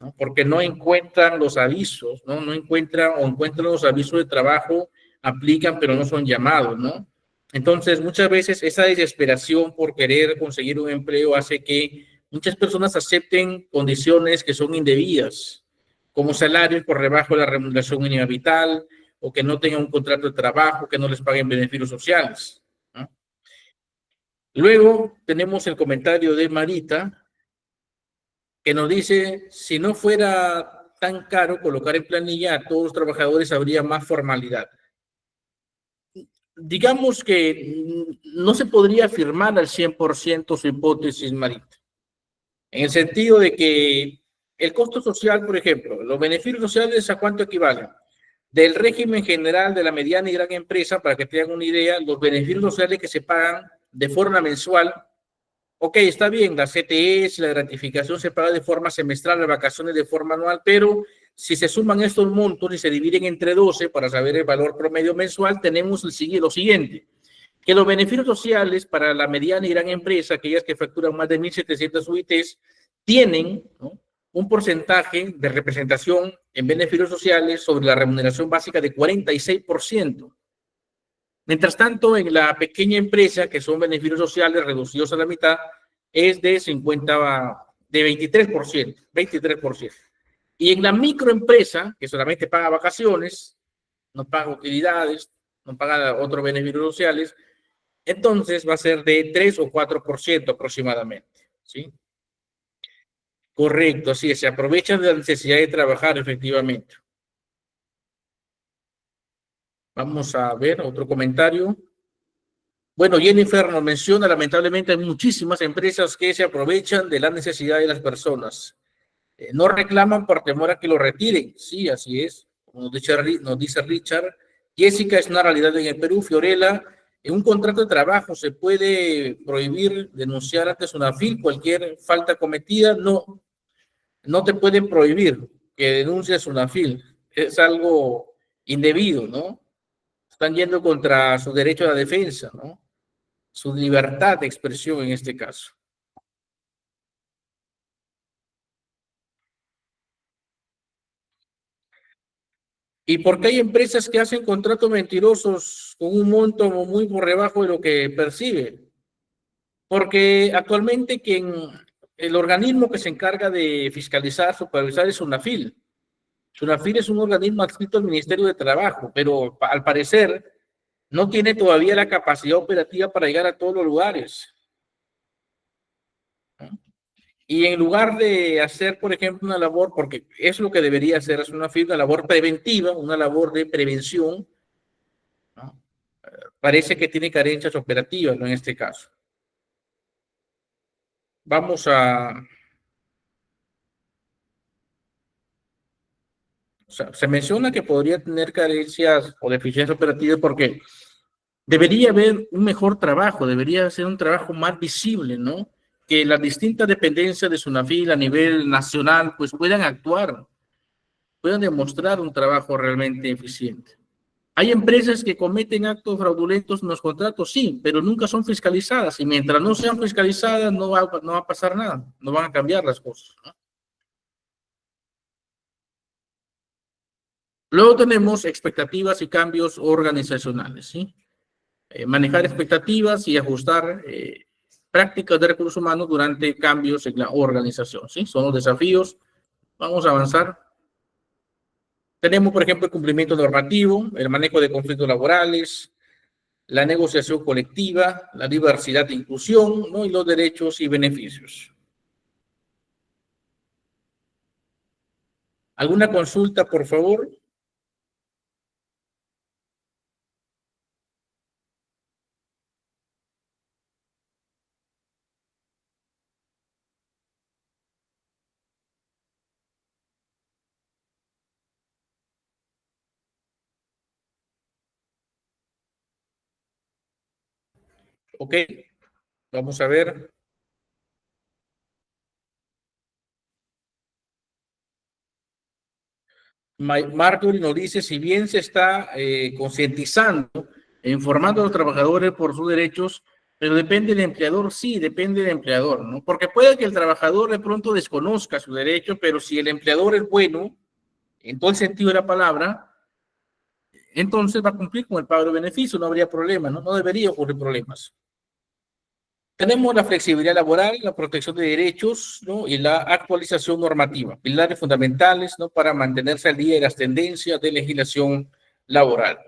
¿no? Porque no encuentran los avisos, ¿no? No encuentran o encuentran los avisos de trabajo, aplican pero no son llamados, ¿no? Entonces, muchas veces esa desesperación por querer conseguir un empleo hace que muchas personas acepten condiciones que son indebidas, como salarios por debajo de la remuneración mínima vital, o que no tengan un contrato de trabajo, que no les paguen beneficios sociales, ¿no? Luego tenemos el comentario de Marita, que nos dice, si no fuera tan caro colocar en planilla a todos los trabajadores, habría más formalidad. Digamos que no se podría afirmar al 100% su hipótesis, Marita, en el sentido de que el costo social, por ejemplo, los beneficios sociales, ¿a cuánto equivalen? Del régimen general de la mediana y gran empresa, para que tengan una idea, los beneficios sociales que se pagan de forma mensual, ok, está bien, la CTS, la gratificación se paga de forma semestral, las vacaciones de forma anual, pero si se suman estos montos y se dividen entre 12 para saber el valor promedio mensual, tenemos lo siguiente, que los beneficios sociales para la mediana y gran empresa, aquellas que facturan más de 1.700 UITs, tienen, ¿no?, un porcentaje de representación en beneficios sociales sobre la remuneración básica de 46%. Mientras tanto, en la pequeña empresa, que son beneficios sociales reducidos a la mitad, es de 23%. Y en la microempresa, que solamente paga vacaciones, no paga utilidades, no paga otros beneficios sociales, entonces va a ser de 3 o 4% aproximadamente, ¿sí? Correcto, así es, se aprovechan de la necesidad de trabajar efectivamente. Vamos a ver otro comentario. Bueno, Jennifer nos menciona, lamentablemente hay muchísimas empresas que se aprovechan de la necesidad de las personas. No reclaman por temor a que lo retiren. Sí, así es. Como nos dice Richard. Jessica, es una realidad en el Perú. Fiorella, en un contrato de trabajo se puede prohibir denunciar ante SUNAFIL cualquier falta cometida. No, no te pueden prohibir que denuncies SUNAFIL. Es algo indebido, ¿no? Están yendo contra su derecho a la defensa, ¿no? Su libertad de expresión en este caso. ¿Y por qué hay empresas que hacen contratos mentirosos con un monto muy por debajo de lo que percibe? Porque actualmente el organismo que se encarga de fiscalizar, supervisar es SUNAFIL. SUNAFIL es un organismo adscrito al Ministerio de Trabajo, pero al parecer no tiene todavía la capacidad operativa para llegar a todos los lugares. Y en lugar de hacer, por ejemplo, una labor, porque es lo que debería hacer, es una labor preventiva, una labor de prevención, ¿no? Parece que tiene carencias operativas, ¿no?, en este caso. Vamos a... O sea, se menciona que podría tener carencias o deficiencias operativas porque debería haber un mejor trabajo, debería ser un trabajo más visible, ¿no? Que las distintas dependencias de SUNAFIL a nivel nacional pues puedan actuar, puedan demostrar un trabajo realmente eficiente. ¿Hay empresas que cometen actos fraudulentos en los contratos? Sí, pero nunca son fiscalizadas. Y mientras no sean fiscalizadas, no va a pasar nada. No van a cambiar las cosas, ¿no? Luego tenemos expectativas y cambios organizacionales, ¿sí? Manejar expectativas y ajustar prácticas de recursos humanos durante cambios en la organización, ¿sí? Son los desafíos. Vamos a avanzar. Tenemos, por ejemplo, el cumplimiento normativo, el manejo de conflictos laborales, la negociación colectiva, la diversidad e inclusión, ¿no?, y los derechos y beneficios. ¿Alguna consulta, por favor? Ok, vamos a ver. Marjorie nos dice, si bien se está concientizando, informando a los trabajadores por sus derechos, pero depende del empleador, sí, depende del empleador, ¿no? Porque puede que el trabajador de pronto desconozca su derecho, pero si el empleador es bueno, en todo el sentido de la palabra, entonces va a cumplir con el pago de beneficio, no habría problema, ¿no? No debería ocurrir problemas. Tenemos la flexibilidad laboral, la protección de derechos, ¿no? Y la actualización normativa, pilares fundamentales, ¿no? Para mantenerse al día de las tendencias de legislación laboral.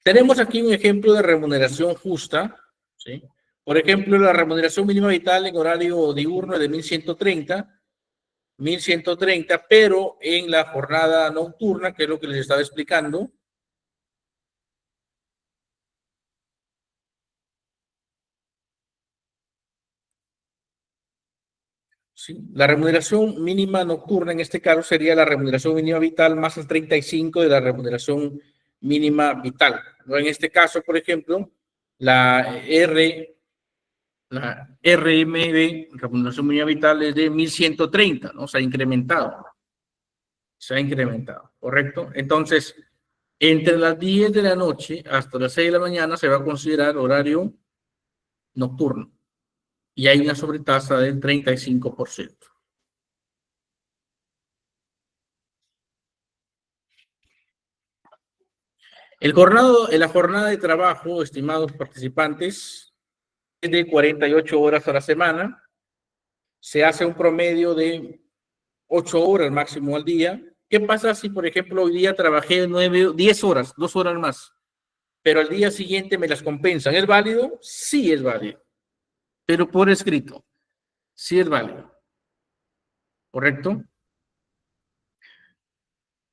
Tenemos aquí un ejemplo de remuneración justa, ¿sí? Por ejemplo, la remuneración mínima vital en horario diurno es de 1.130, pero en la jornada nocturna, que es lo que les estaba explicando, ¿sí? La remuneración mínima nocturna en este caso sería la remuneración mínima vital más el 35 de la remuneración mínima vital, ¿no? En este caso, por ejemplo, la RMB, remuneración mínima vital, es de 1.130, ¿no? Se ha incrementado. Se ha incrementado, ¿correcto? Entonces, entre las 10 de la noche hasta las 6 de la mañana se va a considerar horario nocturno. Y hay una sobretasa del 35%. La jornada de trabajo, estimados participantes, es de 48 horas a la semana. Se hace un promedio de 8 horas máximo al día. ¿Qué pasa si, por ejemplo, hoy día trabajé 10 horas, 2 horas más, pero al día siguiente me las compensan? ¿Es válido? Sí es válido, pero por escrito. Sí es válido. ¿Correcto?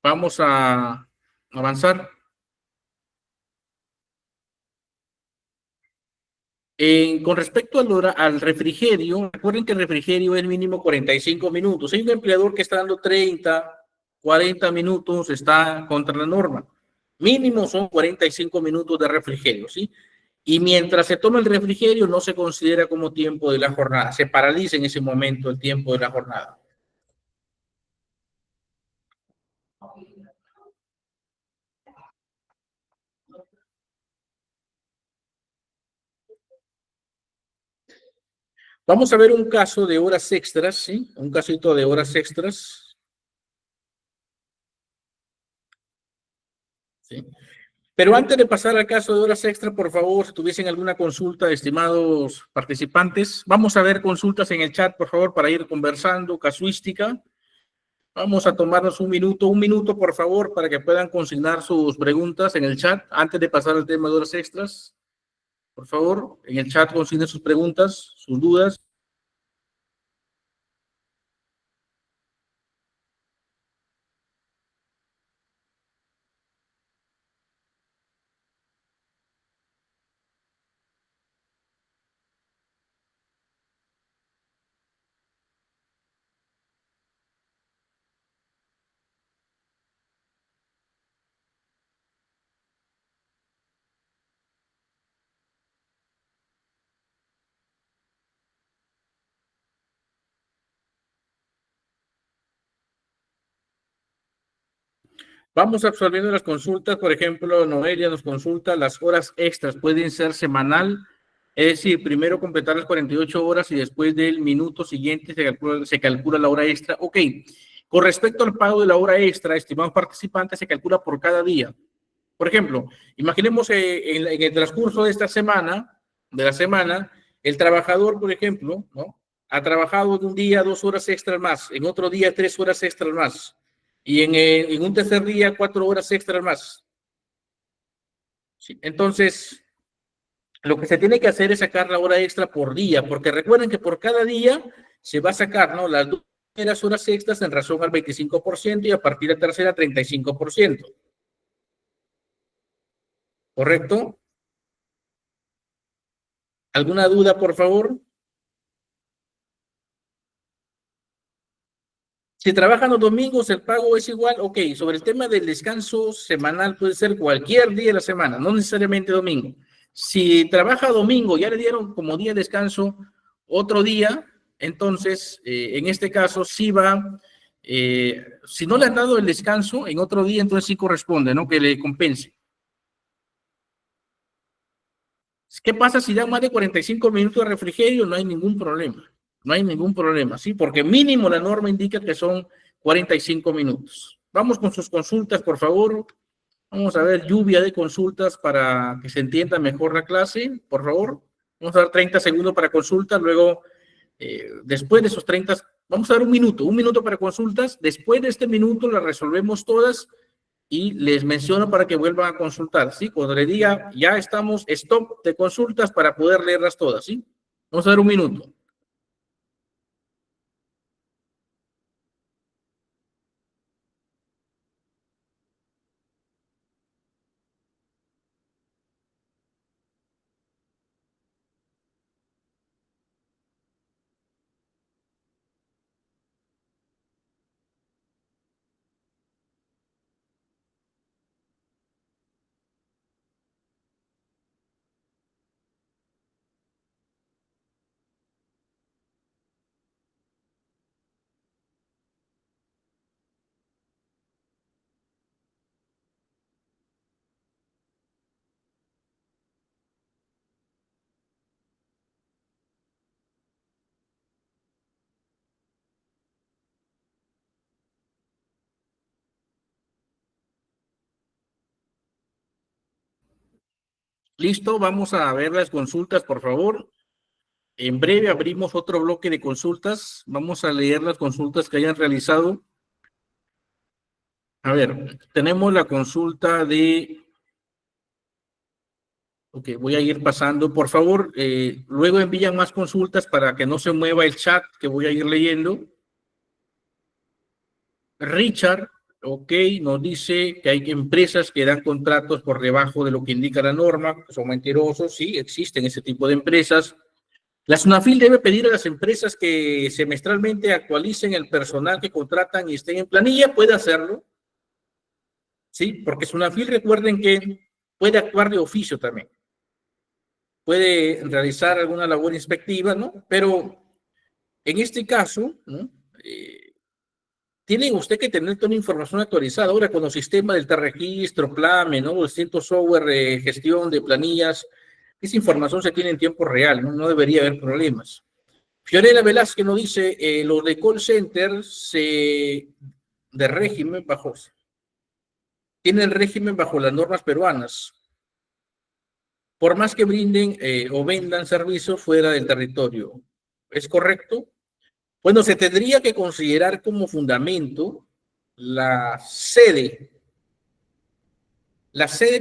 Vamos a avanzar. Con respecto al refrigerio, recuerden que el refrigerio es mínimo 45 minutos. Hay un empleador que está dando 30, 40 minutos, está contra la norma. Mínimo son 45 minutos de refrigerio, ¿sí? Y mientras se toma el refrigerio no se considera como tiempo de la jornada. Se paraliza en ese momento el tiempo de la jornada. Vamos a ver un caso de horas extras, ¿sí? Un casito de horas extras. ¿Sí? Pero antes de pasar al caso de horas extras, por favor, si tuviesen alguna consulta, estimados participantes, vamos a ver consultas en el chat, por favor, para ir conversando, casuística. Vamos a tomarnos un minuto, por favor, para que puedan consignar sus preguntas en el chat antes de pasar al tema de horas extras. Por favor, en el chat consignen sus preguntas, sus dudas. Vamos absorbiendo las consultas. Por ejemplo, Noelia nos consulta, las horas extras pueden ser semanal, es decir, primero completar las 48 horas y después del minuto siguiente se calcula la hora extra. Ok, con respecto al pago de la hora extra, estimados participantes, se calcula por cada día. Por ejemplo, imaginemos en el transcurso de esta semana, el trabajador, por ejemplo, ¿no? Ha trabajado en un día 2 horas extras más, en otro día 3 horas extras más, y en un tercer día 4 horas extras más. ¿Sí? Entonces, lo que se tiene que hacer es sacar la hora extra por día, porque recuerden que por cada día se va a sacar, ¿no?, las 2 primeras horas extras en razón al 25% y a partir de la tercera 35%. ¿Correcto? ¿Alguna duda, por favor? Si trabajan los domingos, el pago es igual. Ok, sobre el tema del descanso semanal, puede ser cualquier día de la semana, no necesariamente domingo. Si trabaja domingo, ya le dieron como día de descanso, otro día, entonces, en este caso, sí va, si no le han dado el descanso, en otro día, entonces sí corresponde, ¿no? Que le compense. ¿Qué pasa si dan más de 45 minutos de refrigerio? No hay ningún problema. No hay ningún problema, ¿sí? Porque mínimo la norma indica que son 45 minutos. Vamos con sus consultas, por favor. Vamos a ver lluvia de consultas para que se entienda mejor la clase, por favor. Vamos a dar 30 segundos para consultas, luego, después de esos 30, vamos a dar un minuto para consultas. Después de este minuto las resolvemos todas y les menciono para que vuelvan a consultar, ¿sí? Cuando le diga, ya estamos, stop de consultas para poder leerlas todas, ¿sí? Vamos a dar un minuto. Listo, vamos a ver las consultas, por favor. En breve abrimos otro bloque de consultas. Vamos a leer las consultas que hayan realizado. A ver, tenemos la consulta de... Ok, voy a ir pasando. Por favor, luego envían más consultas para que no se mueva el chat que voy a ir leyendo. Richard, ok, nos dice que hay empresas que dan contratos por debajo de lo que indica la norma, que son mentirosos. Sí, existen ese tipo de empresas. La SUNAFIL debe pedir a las empresas que semestralmente actualicen el personal que contratan y estén en planilla. Puede hacerlo. Sí, porque SUNAFIL, recuerden que puede actuar de oficio también. Puede realizar alguna labor inspectiva, ¿no? Pero en este caso, ¿no? Tiene usted que tener toda la información actualizada. Ahora con los sistemas del registro, PLAME, ¿no? Los distintos software de gestión de planillas, esa información se tiene en tiempo real, ¿no? No debería haber problemas. Fiorella Velázquez nos dice, los de call center de régimen bajo, tienen régimen bajo las normas peruanas, por más que brinden o vendan servicios fuera del territorio. ¿Es correcto? Bueno, se tendría que considerar como fundamento la sede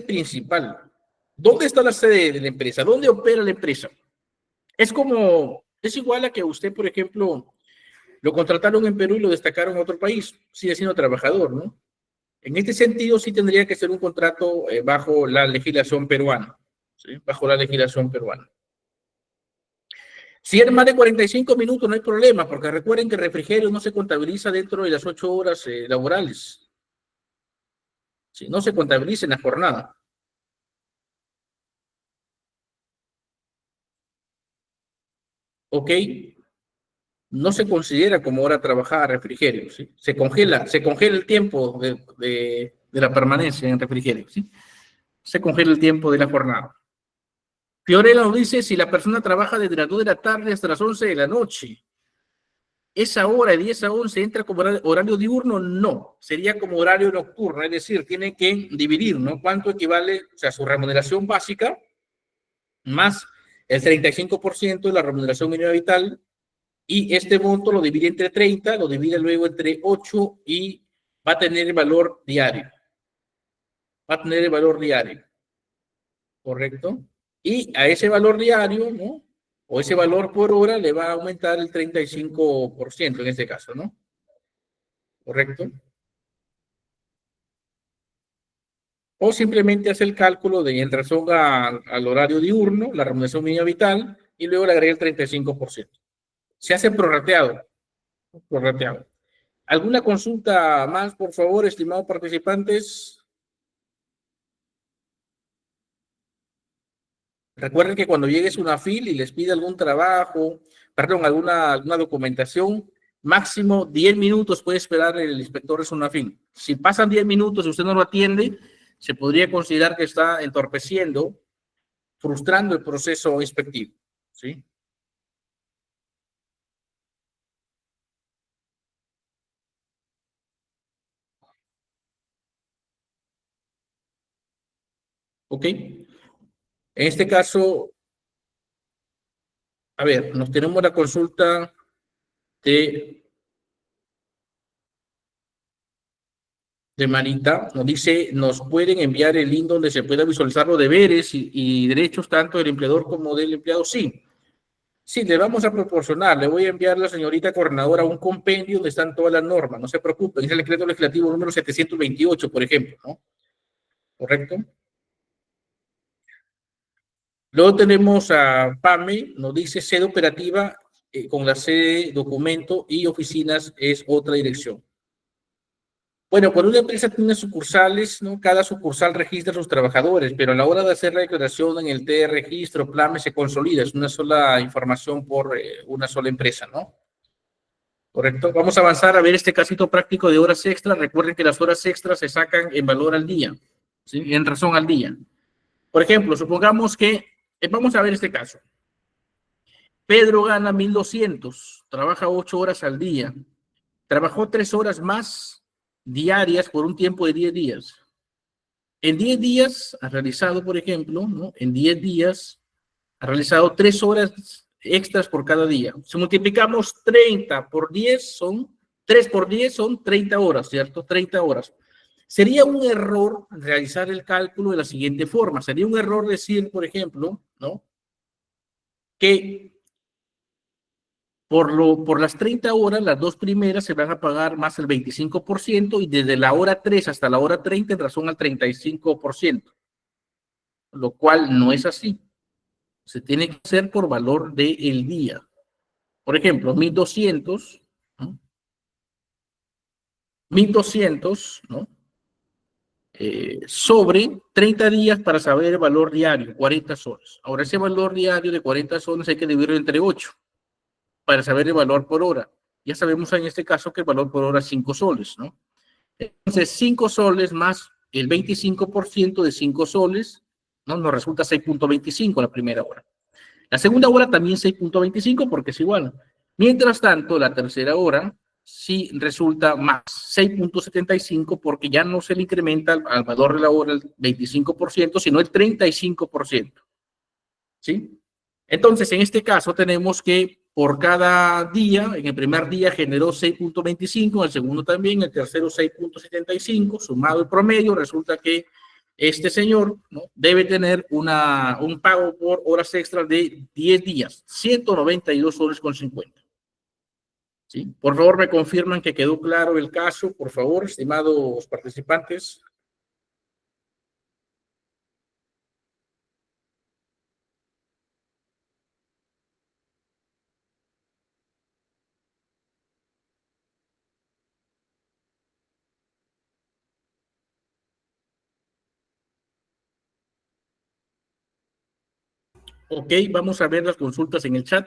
principal. ¿Dónde está la sede de la empresa? ¿Dónde opera la empresa? Es igual a que usted, por ejemplo, lo contrataron en Perú y lo destacaron en otro país, sigue siendo trabajador, ¿no? En este sentido, sí tendría que ser un contrato bajo la legislación peruana, ¿sí? Bajo la legislación peruana. Si es más de 45 minutos, no hay problema, porque recuerden que el refrigerio no se contabiliza dentro de las 8 horas laborales. ¿Sí? No se contabiliza en la jornada. ¿Ok? No se considera como hora trabajada refrigerio, ¿sí? Se congela el tiempo de la permanencia en refrigerio, ¿sí? Se congela el tiempo de la jornada. Fiorella nos dice, si la persona trabaja desde las 2 de la tarde hasta las 11 de la noche, ¿esa hora de 10 a 11 entra como horario diurno? No, sería como horario nocturno, es decir, tiene que dividir, ¿no? ¿Cuánto equivale, o sea, su remuneración básica más el 35% de la remuneración mínima vital? Y este monto lo divide entre 30, lo divide luego entre 8 y va a tener el valor diario. Va a tener el valor diario. ¿Correcto? Y a ese valor diario, ¿no? O ese valor por hora le va a aumentar el 35% en este caso, ¿no? ¿Correcto? O simplemente hace el cálculo de en razón al horario diurno, la remuneración mínima vital, y luego le agrega el 35%. Se hace prorrateado. Prorrateado. ¿Alguna consulta más, por favor, estimados participantes? Recuerden que cuando llegue SUNAFIL y les pide algún trabajo perdón, alguna documentación, máximo 10 minutos puede esperar el inspector de Sunafin. Si pasan 10 minutos y usted no lo atiende, se podría considerar que está entorpeciendo, frustrando el proceso inspectivo, ¿sí? ¿Ok? En este caso, a ver, nos tenemos la consulta de Marita. Nos dice, ¿nos pueden enviar el link donde se pueda visualizar los deberes y derechos tanto del empleador como del empleado? Sí. Sí, le vamos a proporcionar. Le voy a enviar a la señorita coordinadora un compendio donde están todas las normas. No se preocupen. Es el decreto legislativo número 728, por ejemplo, ¿no? ¿Correcto? Luego tenemos a PAME, nos dice sede operativa con la sede, documento y oficinas es otra dirección. Bueno, cuando una empresa tiene sucursales, ¿no? Cada sucursal registra a sus trabajadores, pero a la hora de hacer la declaración en el TR registro, PLAME se consolida, es una sola información por una sola empresa, ¿no? Correcto. Vamos a avanzar a ver este casito práctico de horas extras. Recuerden que las horas extras se sacan en valor al día, ¿sí? En razón al día. Por ejemplo, supongamos que, vamos a ver este caso. Pedro gana 1,200, trabaja 8 horas al día, trabajó 3 horas más diarias por un tiempo de 10 días. En 10 días ha realizado, por ejemplo, ¿no? En 10 días ha realizado 3 horas extras por cada día. Si multiplicamos 30 por 10 son, 3 por 10 son 30 horas, ¿cierto? 30 horas. Sería un error realizar el cálculo de la siguiente forma. Sería un error decir, por ejemplo, ¿no? Que por las 30 horas, las 2 primeras se van a pagar más el 25% y desde la hora 3 hasta la hora 30 en razón al 35%, lo cual no es así. Se tiene que hacer por valor del día. Por ejemplo, 1,200, ¿no? 1,200, ¿no? Sobre 30 días para saber el valor diario, 40 soles. Ahora, ese valor diario de 40 soles hay que dividirlo entre 8 para saber el valor por hora. Ya sabemos en este caso que el valor por hora es 5 soles, ¿no? Entonces, 5 soles más el 25% de 5 soles, ¿no? Nos resulta 6.25 la primera hora. La segunda hora también 6.25 porque es igual. Mientras tanto, la tercera hora sí resulta más 6.75 porque ya no se le incrementa al valor de la hora el 25%, sino el 35%. ¿Sí? Entonces, en este caso tenemos que por cada día, en el primer día generó 6.25, en el segundo también, en el tercero 6.75, sumado el promedio, resulta que este señor, ¿no? Debe tener un pago por horas extras de 10 días, 192 soles con 50. ¿Sí? Por favor, me confirman que quedó claro el caso, por favor, estimados participantes. Ok, vamos a ver las consultas en el chat.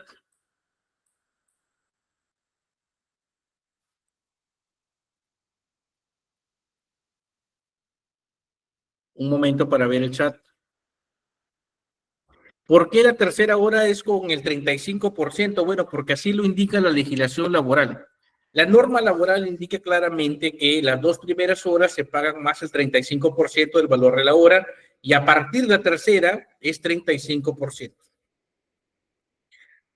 Un momento para ver el chat. ¿Por qué la tercera hora es con el 35%? Bueno, porque así lo indica la legislación laboral. La norma laboral indica claramente que las 2 primeras horas se pagan más el 35% del valor de la hora y a partir de la tercera es 35%.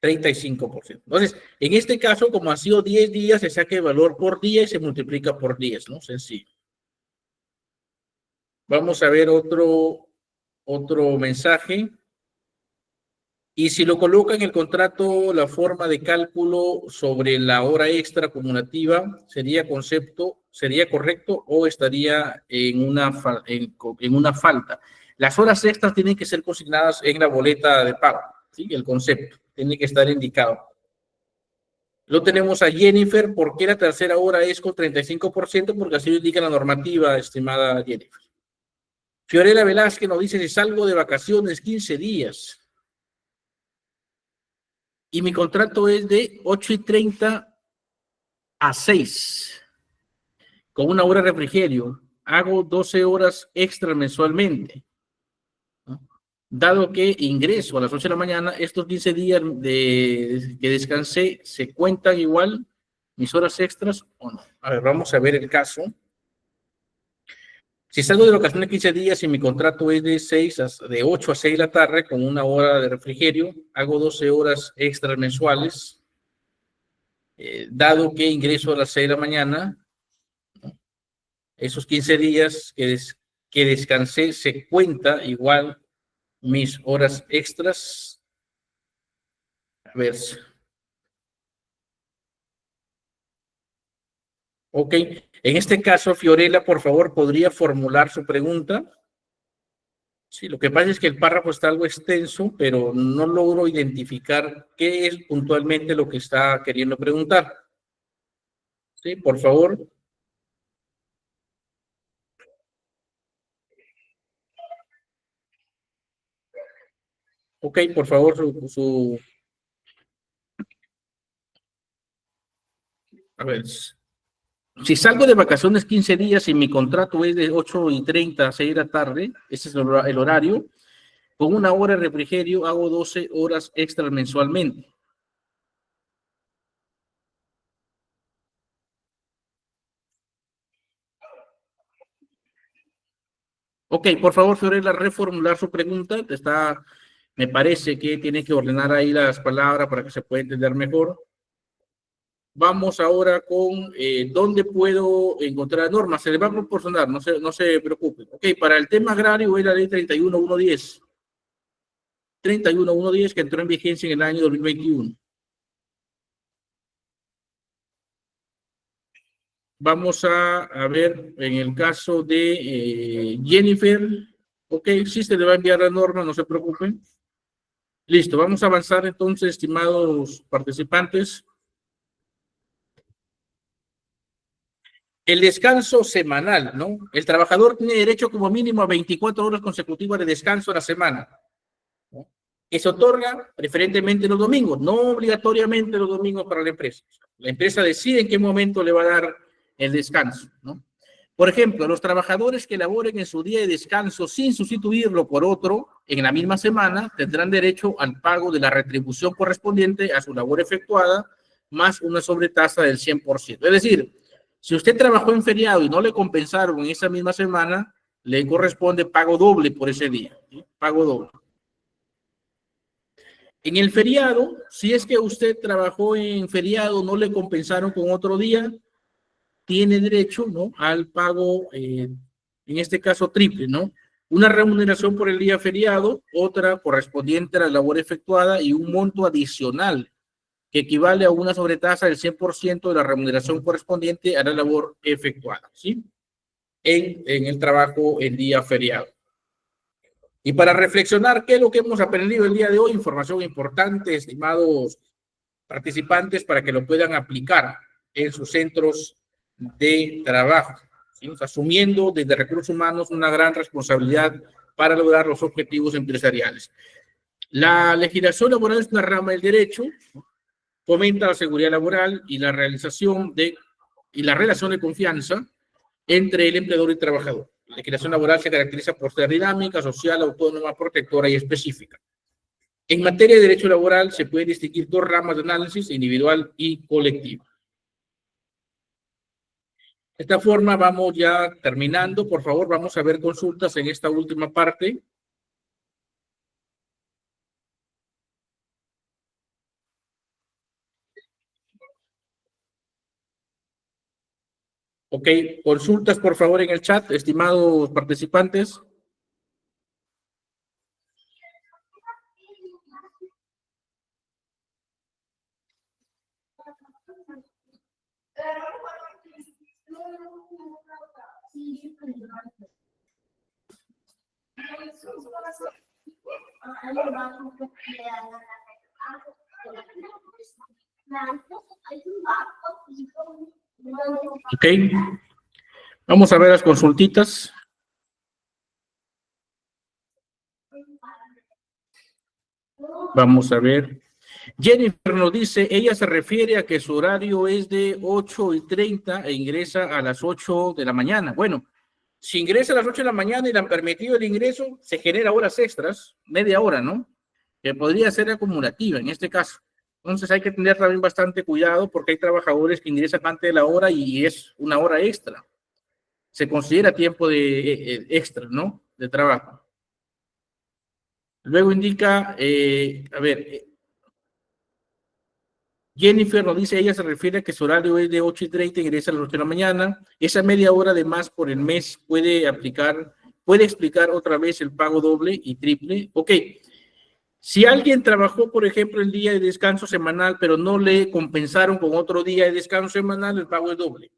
35%. Entonces, en este caso, como ha sido 10 días, se saca el valor por día y se multiplica por 10, ¿no? Sencillo. Vamos a ver otro mensaje. Y si lo coloca en el contrato, la forma de cálculo sobre la hora extra acumulativa, ¿sería correcto o estaría en una falta? Las horas extras tienen que ser consignadas en la boleta de pago, ¿sí? El concepto tiene que estar indicado. Lo tenemos a Jennifer. ¿Por qué la tercera hora es con 35%? Porque así lo indica la normativa, estimada Jennifer. Fiorella Velázquez nos dice, si salgo de vacaciones 15 días, y mi contrato es de 8:30 a 6, con 1 hora de refrigerio. Hago 12 horas extra mensualmente. Dado que ingreso a las 8 de la mañana, estos 15 días que descansé, ¿se cuentan igual mis horas extras o no? A ver, vamos a ver el caso. Si salgo de vacaciones 15 días y mi contrato es de 8 a 6 de la tarde, con 1 hora de refrigerio, hago 12 horas extras mensuales. Dado que ingreso a las 6 de la mañana, esos 15 días que descansé, se cuenta igual mis horas extras. A ver. Ok, en este caso, Fiorella, por favor, ¿podría formular su pregunta? Sí, lo que pasa es que el párrafo está algo extenso, pero no logro identificar qué es puntualmente lo que está queriendo preguntar. Sí, por favor. Ok, por favor, A ver, si salgo de vacaciones 15 días y mi contrato es de 8:30 a 6 de la tarde, ese es el horario, con 1 hora de refrigerio hago 12 horas extras mensualmente. Ok, por favor, Fiorella, reformular su pregunta. Me parece que tiene que ordenar ahí las palabras para que se pueda entender mejor. Vamos ahora con dónde puedo encontrar normas. Se le va a proporcionar, no se preocupen. Ok, para el tema agrario es la ley 31.110. 31.110 que entró en vigencia en el año 2021. Vamos a ver en el caso de Jennifer. Ok, sí se le va a enviar la norma, no se preocupen. Listo, vamos a avanzar entonces, estimados participantes. El descanso semanal, ¿no? El trabajador tiene derecho como mínimo a 24 horas consecutivas de descanso a la semana, ¿no? Que se otorga preferentemente los domingos, no obligatoriamente los domingos para la empresa. La empresa decide en qué momento le va a dar el descanso, ¿no? Por ejemplo, los trabajadores que laboren en su día de descanso sin sustituirlo por otro en la misma semana tendrán derecho al pago de la retribución correspondiente a su labor efectuada más una sobretasa del 100%. Es decir, si usted trabajó en feriado y no le compensaron en esa misma semana, le corresponde pago doble por ese día, ¿sí? Pago doble. En el feriado, si es que usted trabajó en feriado, no le compensaron con otro día, tiene derecho, ¿no?, al pago, en este caso triple, ¿no? Una remuneración por el día feriado, otra correspondiente a la labor efectuada y un monto adicional que equivale a una sobretasa del 100% de la remuneración correspondiente a la labor efectuada, ¿sí? En el trabajo el día feriado. Y para reflexionar, ¿qué es lo que hemos aprendido el día de hoy? Información importante, estimados participantes, para que lo puedan aplicar en sus centros de trabajo, ¿sí? Asumiendo desde recursos humanos una gran responsabilidad para lograr los objetivos empresariales. La legislación laboral es una rama del derecho, fomenta la seguridad laboral y la relación de confianza entre el empleador y el trabajador. La legislación laboral se caracteriza por ser dinámica, social, autónoma, protectora y específica. En materia de derecho laboral se pueden distinguir dos ramas de análisis, individual y colectivo. De esta forma vamos ya terminando. Por favor, vamos a ver consultas en esta última parte. Ok, consultas por favor en el chat, estimados participantes. Ok, vamos a ver las consultitas. Vamos a ver. Jennifer nos dice, ella se refiere a que su horario es de 8:30 e ingresa a las 8 de la mañana. Bueno, si ingresa a las 8 de la mañana y le han permitido el ingreso, se genera horas extras, media hora, ¿no? Que podría ser acumulativa en este caso. Entonces hay que tener también bastante cuidado porque hay trabajadores que ingresan antes de la hora y es una hora extra. Se considera tiempo de extra, ¿no? De trabajo. Luego indica, Jennifer nos dice, ella se refiere a que su horario es de 8:30, ingresa a las 8 de la mañana. Esa media hora de más por el mes puede explicar otra vez el pago doble y triple. Ok, si alguien trabajó, por ejemplo, el día de descanso semanal, pero no le compensaron con otro día de descanso semanal, el pago es doble.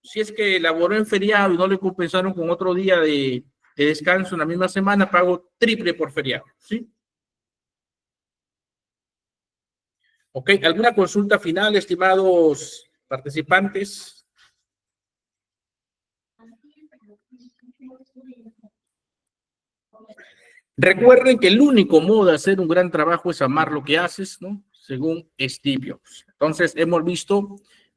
Si es que laboró en feriado y no le compensaron con otro día de descanso en la misma semana, pago triple por feriado, ¿sí? Ok, ¿alguna consulta final, estimados participantes? Recuerden que el único modo de hacer un gran trabajo es amar lo que haces, ¿no? Según Steve Jobs. Entonces, hemos visto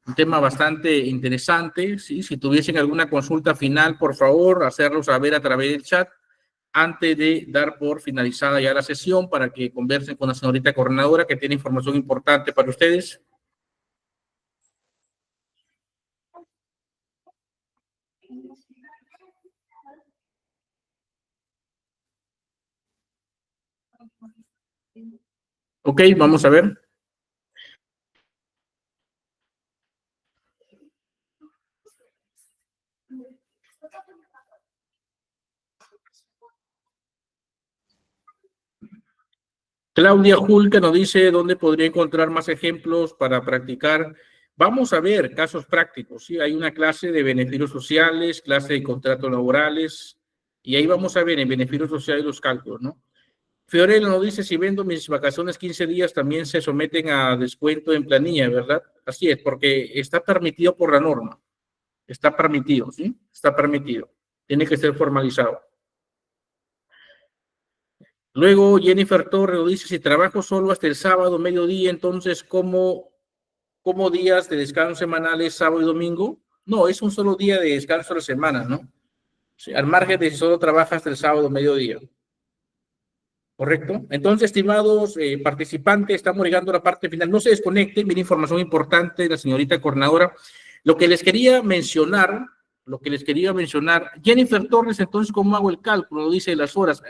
un tema bastante interesante, ¿sí? Si tuviesen alguna consulta final, por favor, hacerlo saber a través del chat antes de dar por finalizada ya la sesión para que conversen con la señorita coordinadora que tiene información importante para ustedes. Ok, vamos a ver. Claudia Julca nos dice dónde podría encontrar más ejemplos para practicar. Vamos a ver casos prácticos, ¿sí? Hay una clase de beneficios sociales, clase de contratos laborales, y ahí vamos a ver en beneficios sociales los cálculos, ¿no? Fiorella nos dice, si vendo mis vacaciones 15 días, también se someten a descuento en planilla, ¿verdad? Así es, porque está permitido por la norma. Está permitido, ¿sí? Está permitido. Tiene que ser formalizado. Luego Jennifer Torres nos dice, si trabajo solo hasta el sábado, mediodía, entonces, ¿cómo días de descanso semanales, sábado y domingo? No, es un solo día de descanso a la semana, ¿no? Sí, al margen de si solo trabaja hasta el sábado, mediodía. ¿Correcto? Entonces, estimados participantes, estamos llegando a la parte final. No se desconecten, viene información importante de la señorita coordinadora. Lo que les quería mencionar, Jennifer Torres, entonces, ¿cómo hago el cálculo? Dice las horas.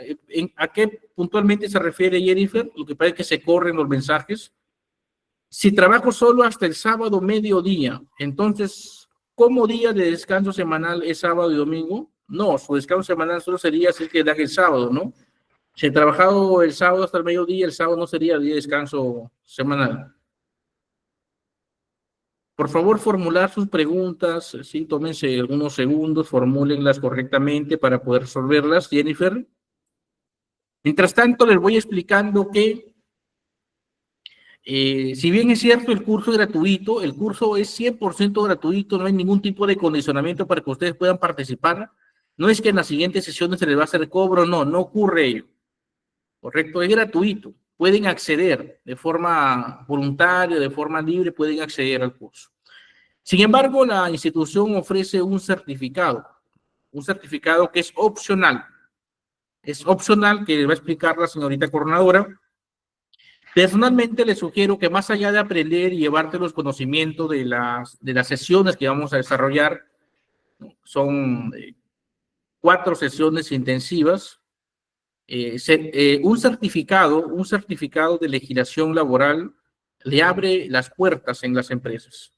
¿A qué puntualmente se refiere Jennifer? Lo que parece que se corren los mensajes. Si trabajo solo hasta el sábado mediodía, entonces, ¿cómo día de descanso semanal es sábado y domingo? No, su descanso semanal solo sería si que da el sábado, ¿no? Si he trabajado el sábado hasta el mediodía, el sábado no sería día de descanso semanal. Por favor, formular sus preguntas, sí, tómense algunos segundos, formúlenlas correctamente para poder resolverlas, Jennifer. Mientras tanto, les voy explicando que, si bien es cierto, el curso es gratuito, el curso es 100% gratuito, no hay ningún tipo de condicionamiento para que ustedes puedan participar. No es que en las siguientes sesiones se les va a hacer cobro, no ocurre ello. Correcto, es gratuito. Pueden acceder de forma voluntaria, de forma libre, pueden acceder al curso. Sin embargo, la institución ofrece un certificado que es opcional. Es opcional, que va a explicar la señorita coordinadora. Personalmente les sugiero que más allá de aprender y llevarte los conocimientos de las sesiones que vamos a desarrollar, son 4 sesiones intensivas, un certificado de legislación laboral le abre las puertas en las empresas.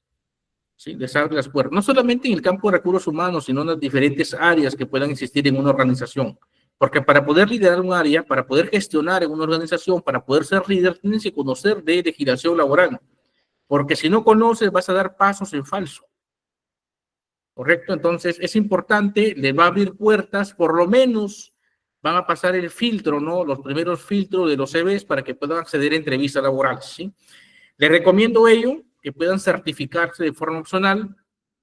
¿Sí? Les abre las puertas, no solamente en el campo de recursos humanos, sino en las diferentes áreas que puedan existir en una organización. Porque para poder liderar un área, para poder gestionar en una organización, para poder ser líder, tienes que conocer de legislación laboral. Porque si no conoces, vas a dar pasos en falso. ¿Correcto? Entonces, es importante, le va a abrir puertas, por lo menos van a pasar el filtro, ¿no? Los primeros filtros de los CVs para que puedan acceder a entrevistas laborales, ¿sí? Les recomiendo ello, que puedan certificarse de forma opcional.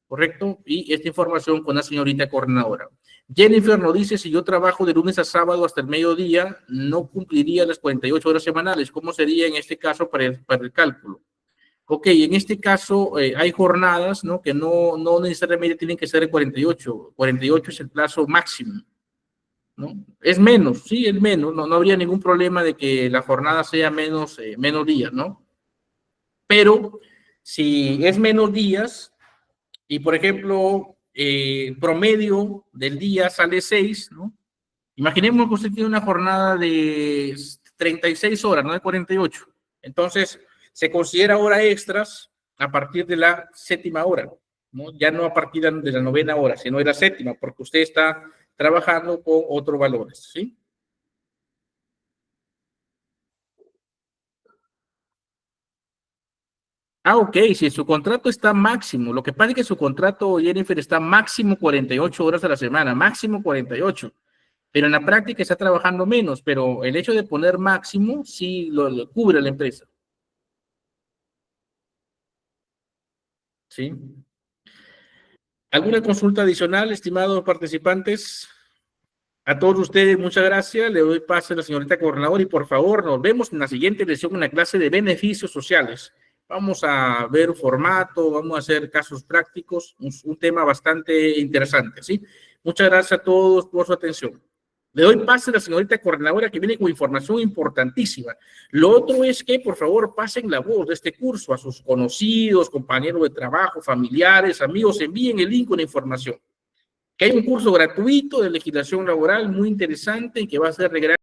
¿correcto? Y esta información con la señorita coordinadora. Jennifer nos dice, si yo trabajo de lunes a sábado hasta el mediodía, no cumpliría las 48 horas semanales. ¿Cómo sería en este caso para el cálculo? Ok, en este caso hay jornadas, ¿no? Que no necesariamente tienen que ser de 48. 48 es el plazo máximo, ¿no? Es menos, sí, es menos. No habría ningún problema de que la jornada sea menos días, ¿no? Pero si es menos días y, por ejemplo, promedio del día sale 6, ¿no? Imaginemos que usted tiene una jornada de 36 horas, no de 48. Entonces, se considera hora extras a partir de la 7ª hora, ¿no? Ya no a partir de la 9ª hora, sino de la 7ª, porque usted está trabajando con otros valores, ¿sí? Ah, ok, si su contrato está máximo, lo que pasa es que su contrato, Jennifer, está máximo 48 horas a la semana, máximo 48, pero en la práctica está trabajando menos, pero el hecho de poner máximo sí lo cubre la empresa. ¿Sí? ¿Alguna consulta adicional, estimados participantes? A todos ustedes, muchas gracias. Le doy paso a la señorita coordinadora y por favor nos vemos en la siguiente lección en la clase de beneficios sociales. Vamos a ver formato, vamos a hacer casos prácticos, un tema bastante interesante, ¿sí? Muchas gracias a todos por su atención. Le doy paso a la señorita coordinadora que viene con información importantísima. Lo otro es que, por favor, pasen la voz de este curso a sus conocidos, compañeros de trabajo, familiares, amigos, envíen el link con la información. Que hay un curso gratuito de legislación laboral muy interesante y que va a ser de gran